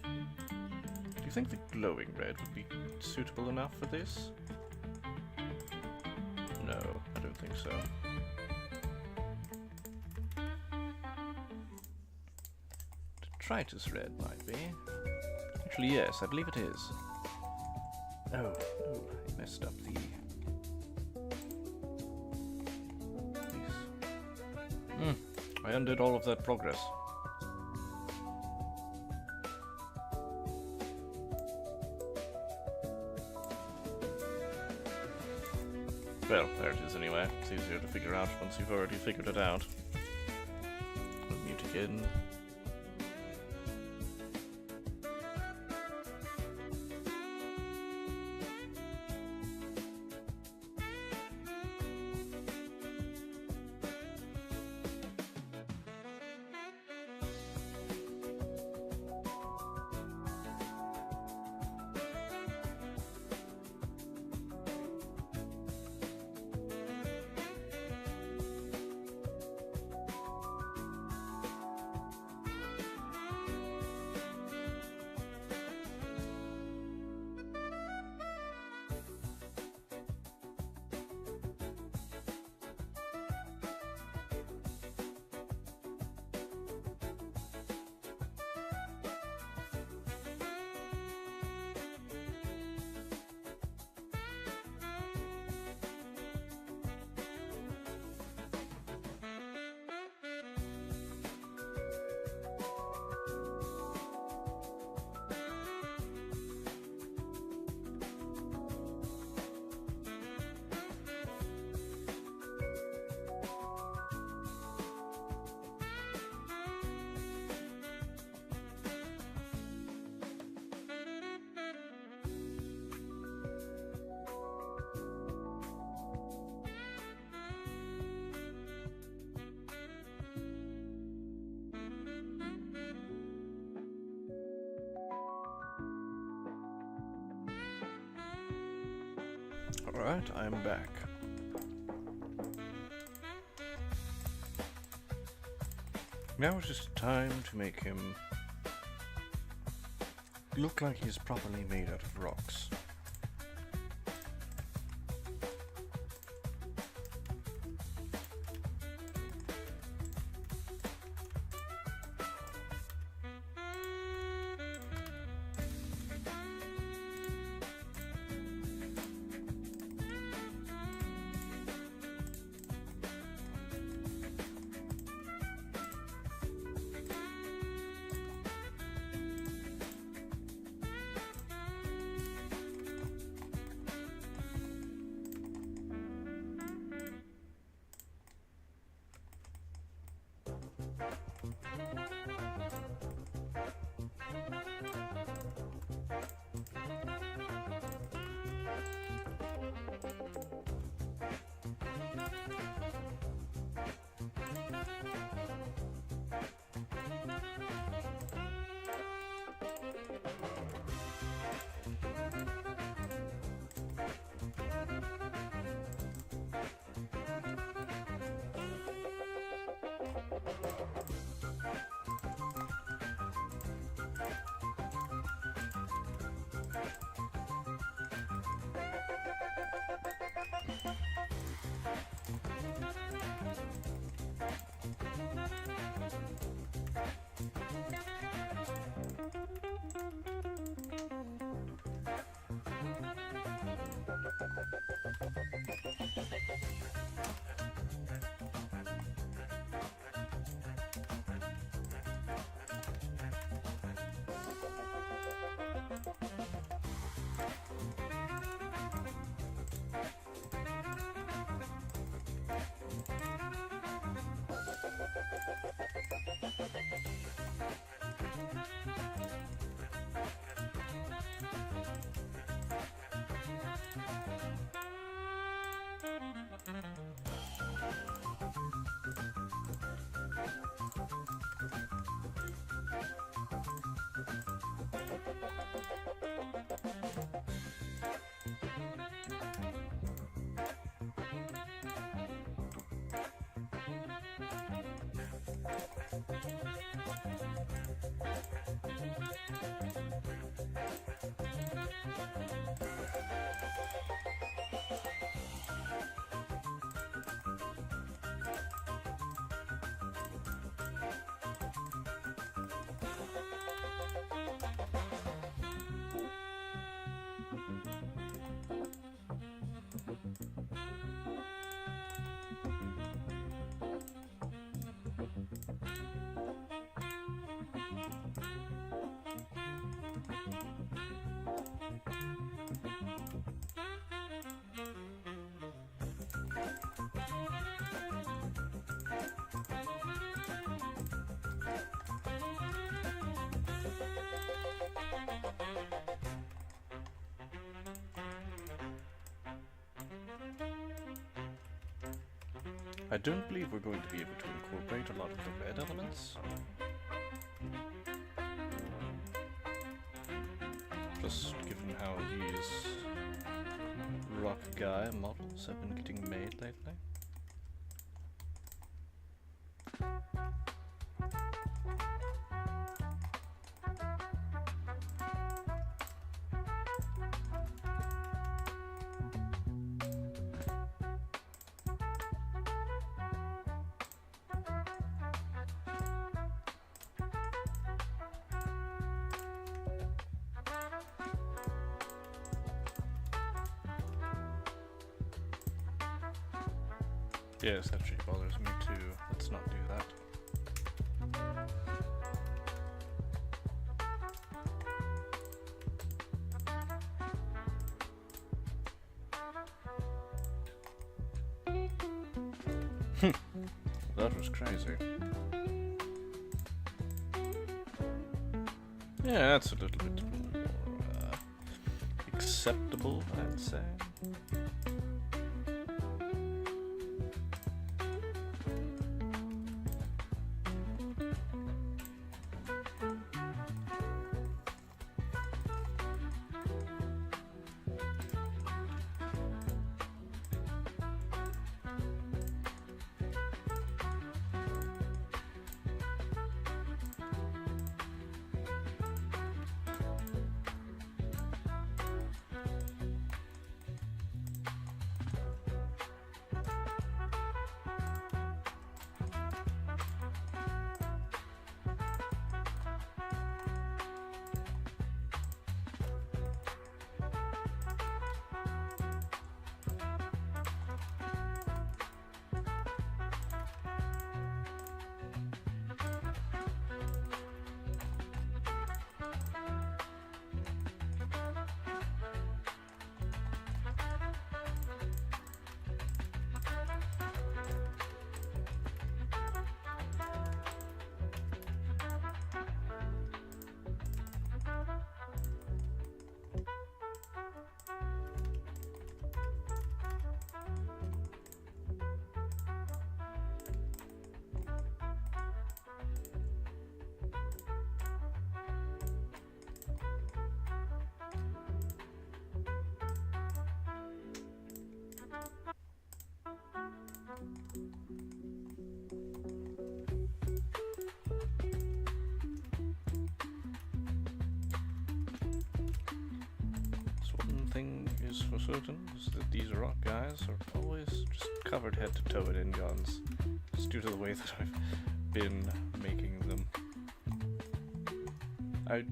Do you think the glowing red would be suitable enough for this? No, I don't think so. Detritus red might be. Actually, yes, I believe it is. Oh, I messed up the... I undid all of that progress. Well, there it is anyway. It's easier to figure out once you've already figured it out. I'll mute again. Alright, I'm back. Now it's just time to make him look like he's properly made out of rocks. I don't believe we're going to be able to incorporate a lot of the red elements. Just given how these rock guy models have been getting made lately. Yes, that actually bothers me too. Let's not do that. That was crazy. Yeah, that's a little bit more acceptable, I'd say. Thing is for certain is that these rock guys are always just covered head to toe in guns, just due to the way that I've been making them. I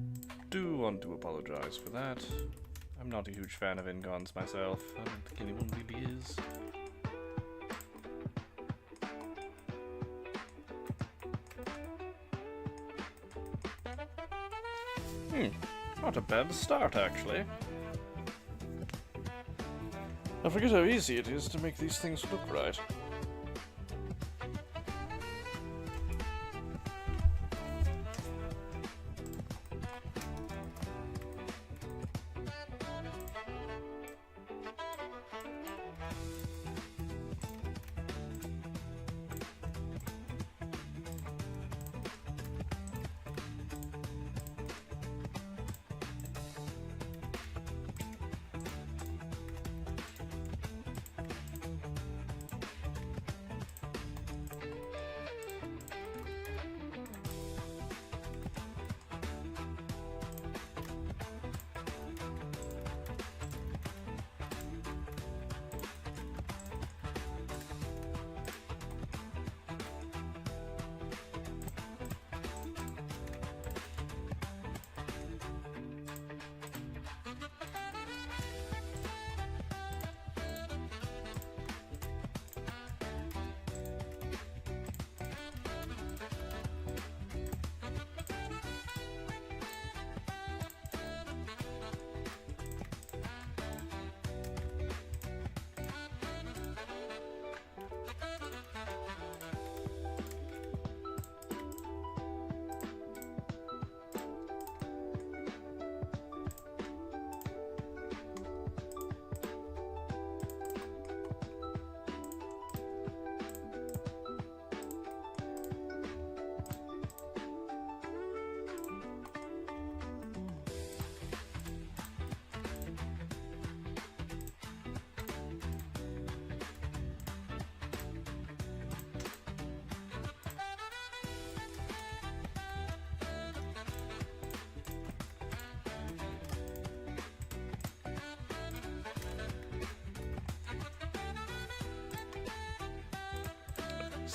do want to apologize for that. I'm not a huge fan of ingons myself. I don't think anyone really is. Not a bad start, actually. I forget how easy it is to make these things look right.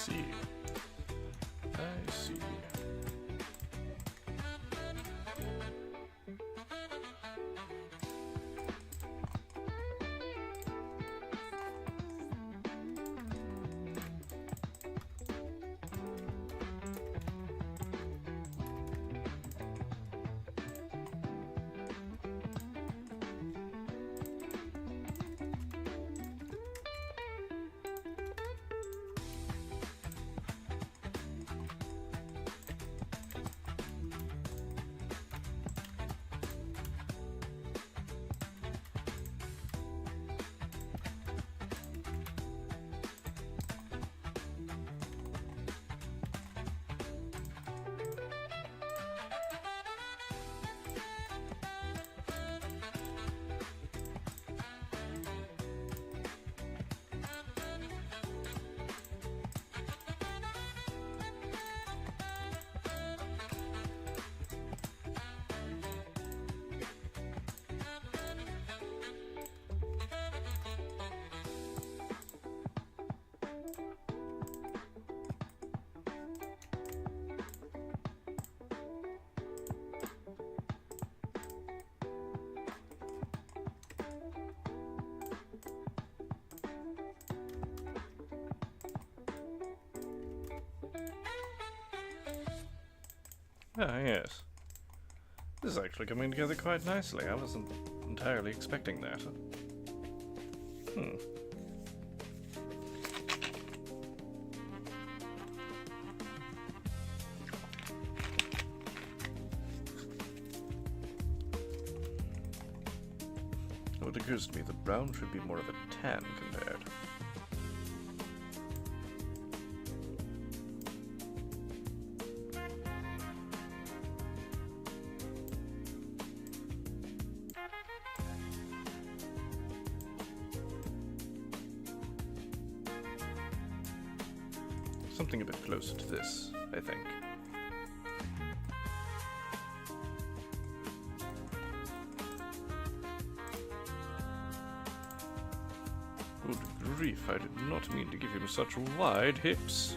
see. I see. Ah, yes. This is actually coming together quite nicely. I wasn't entirely expecting that. Hmm. Oh, it occurs to me that brown should be more of a tan compared. Something a bit closer to this, I think. Good grief, I did not mean to give him such wide hips.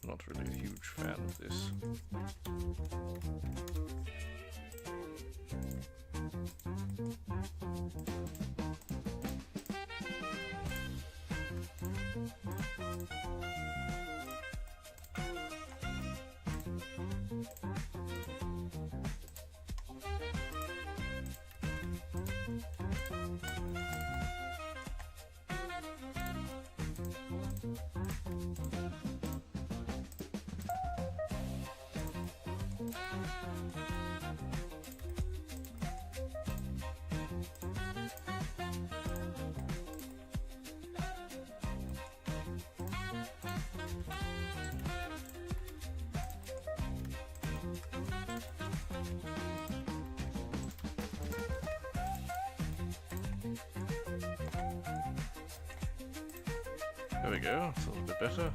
Not really a huge fan of this. There we go, it's a little bit better.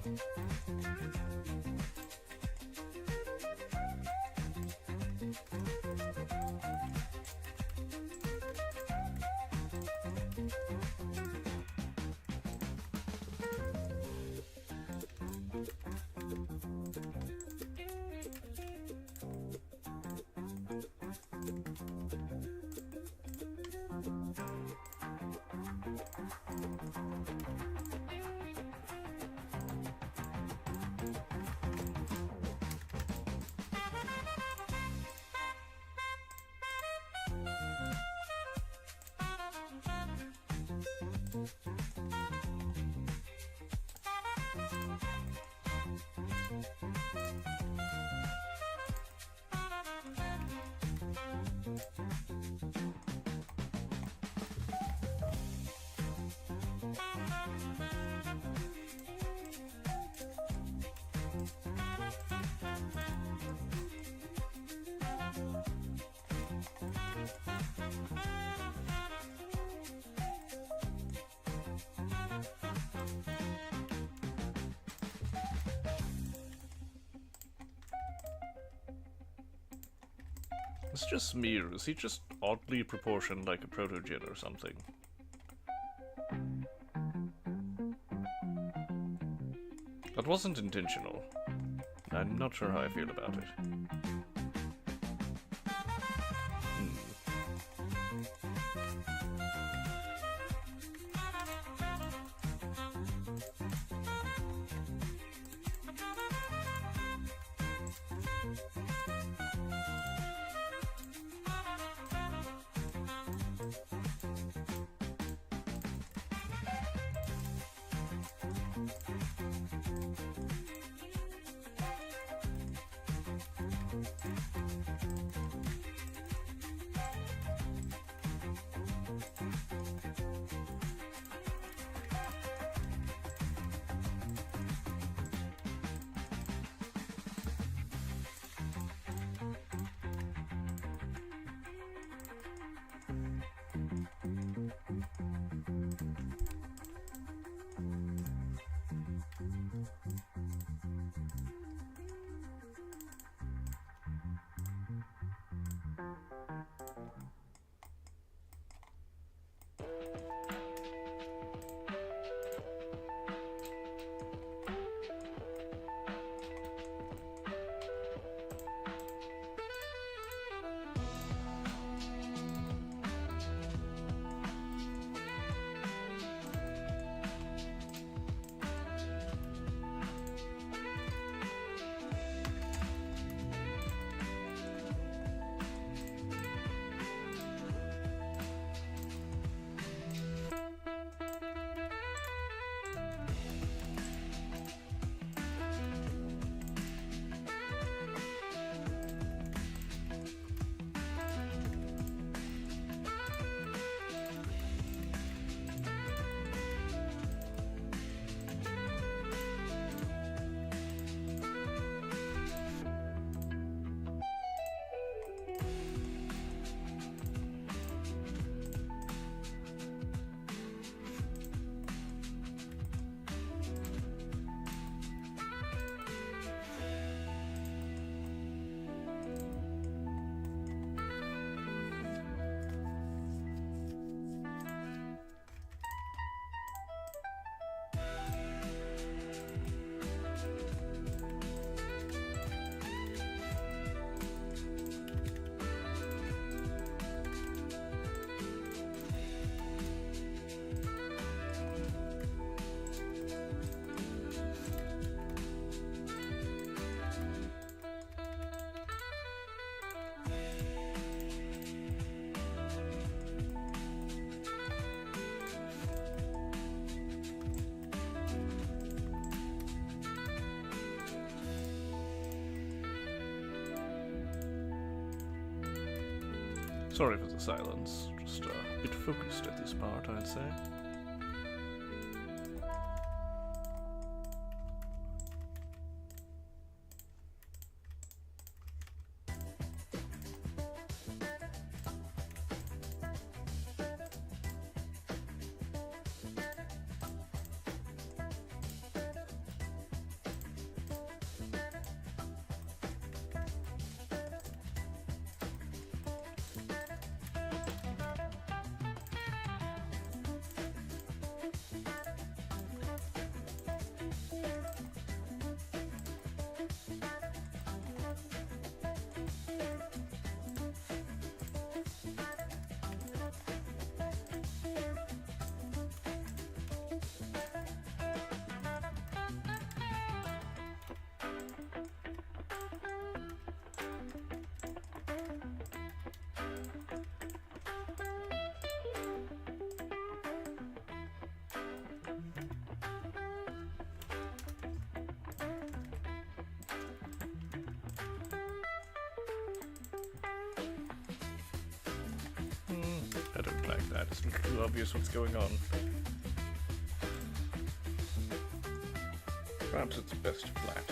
It's just me, or is he just oddly proportioned like a proto-Jin or something? That wasn't intentional. I'm not sure how I feel about it. Sorry for the silence, just a bit focused at this part, I'd say. like that. It's not too obvious what's going on. Perhaps it's best flat.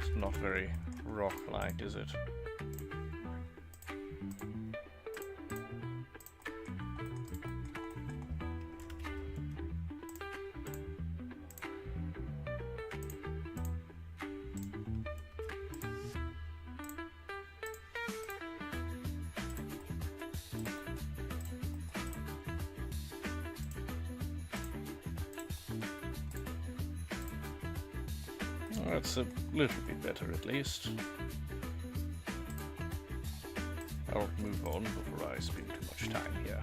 It's not very rock-like, is it? That's a little bit better, at least. I'll move on before I spend too much time here.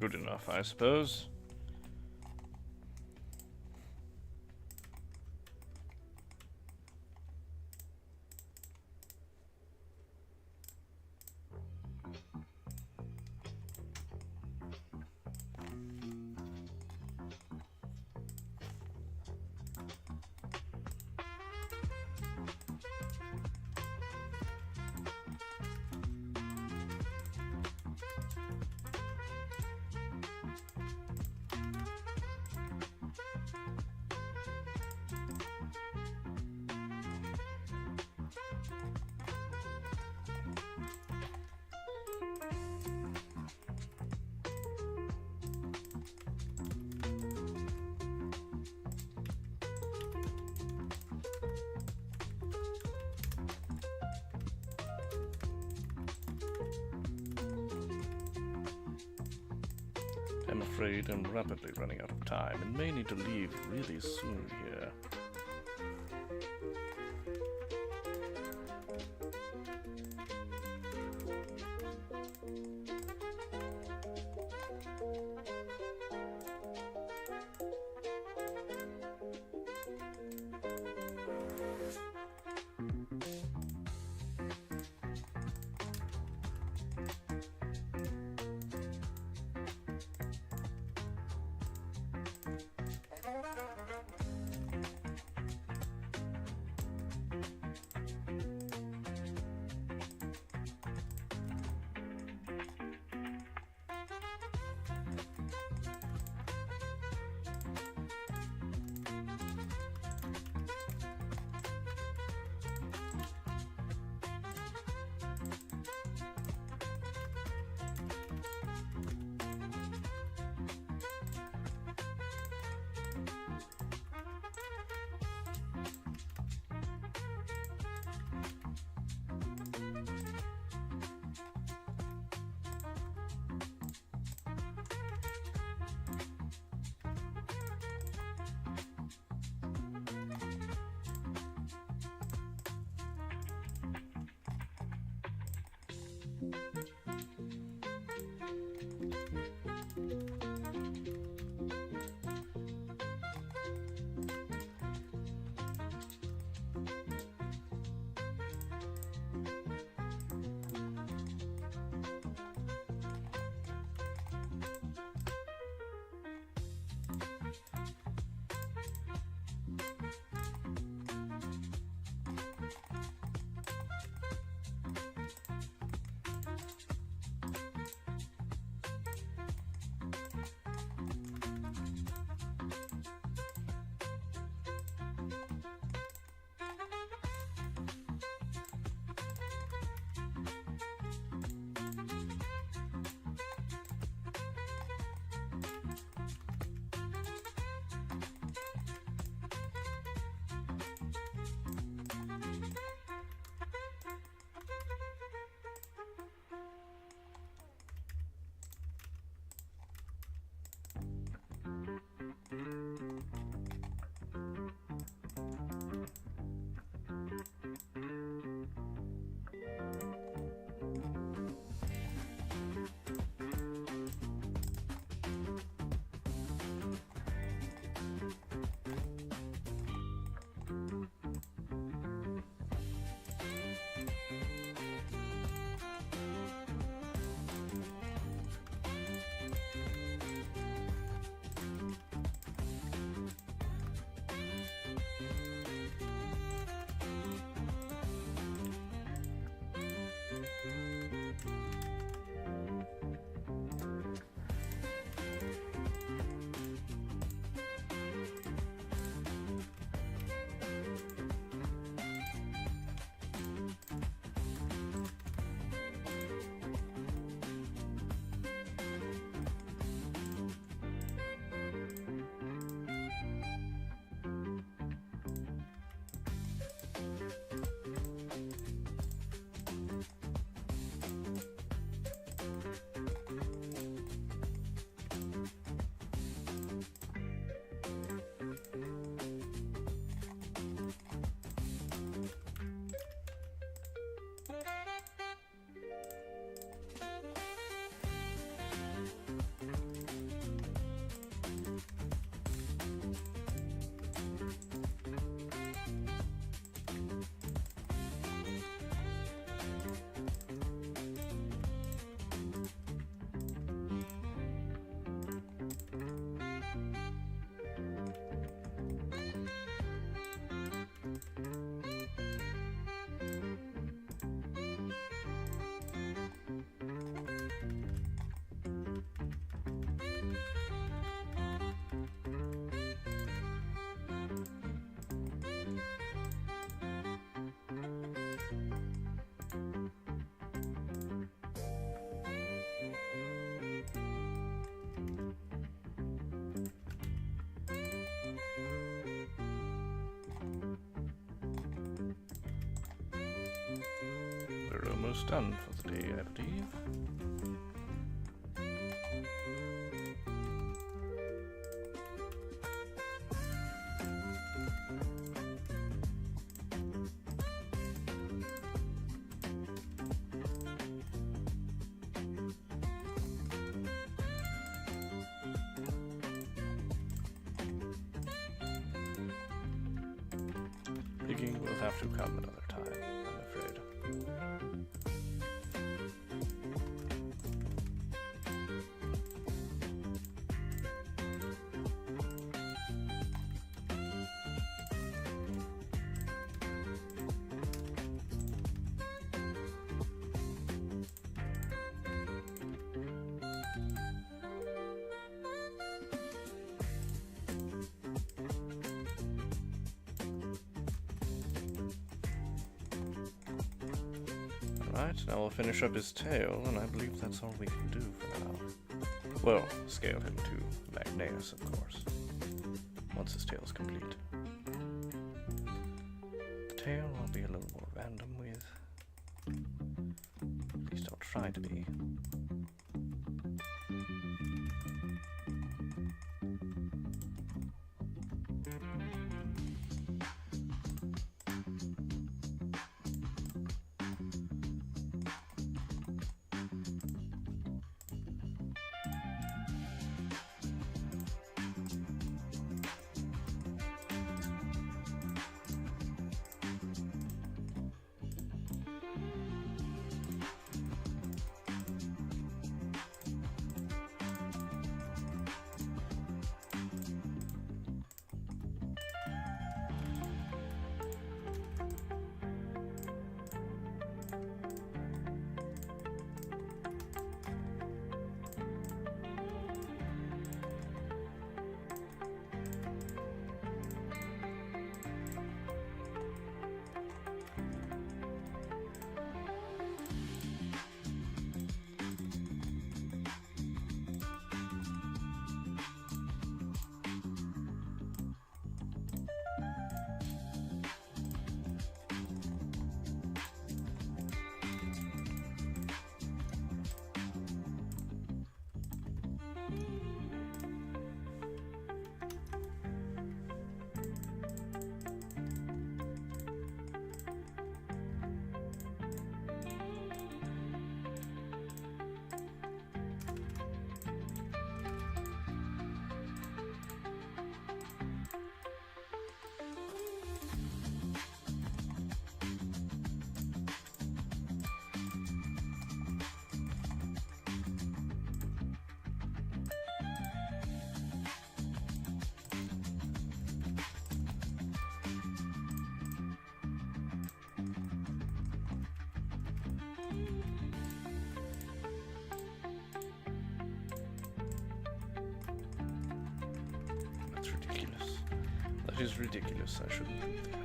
Good enough, I suppose. I'm afraid I'm rapidly running out of time and may need to leave really soon here. Almost done for the day, I believe. digging will have to come another time, I'm afraid. Alright, now we'll finish up his tail, and I believe that's all we can do for now. Well, scale him to Magneus, of course, once his tail is complete. The tail I'll be a little more random with. At least I'll try to be. That is ridiculous. I shouldn't do that.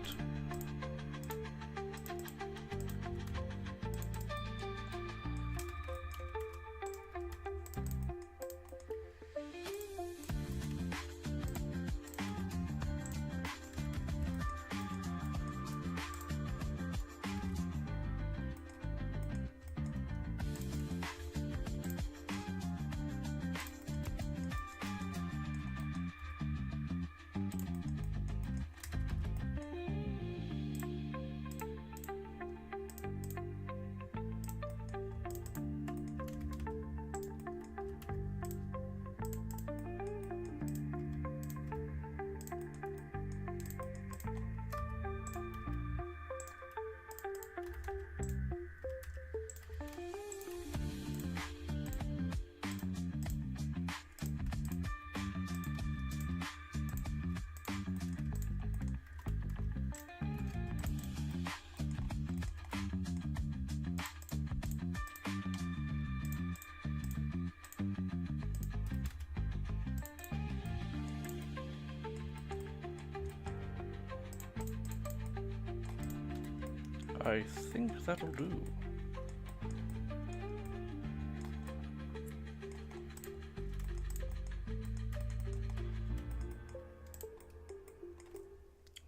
I think that'll do.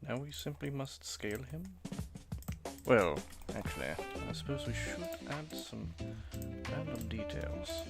Now we simply must scale him. Well, actually, I suppose we should add some random details.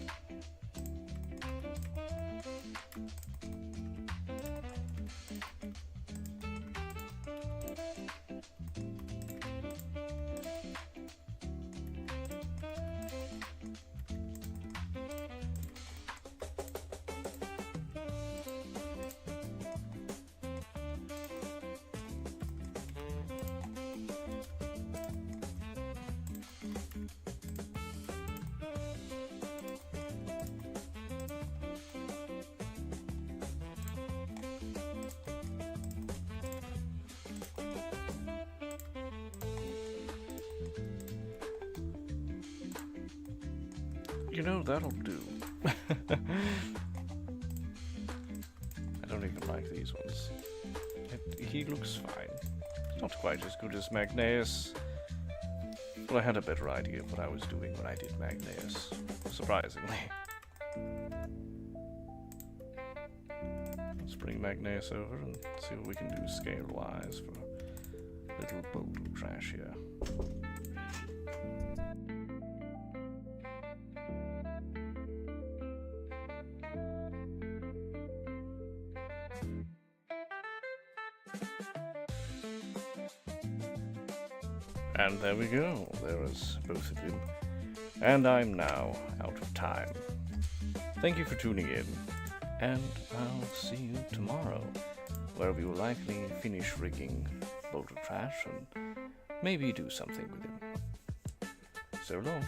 You know, that'll do. I don't even like these ones. He looks fine. Not quite as good as Magneus. But I had a better idea of what I was doing when I did Magneus. Surprisingly. Let's bring Magneus over and see what we can do scale-wise for little Bouldercrash here. And there we go. There is both of you. And I'm now out of time. Thank you for tuning in. And I'll see you tomorrow, where we will likely finish rigging Bouldercrash and maybe do something with him. So long.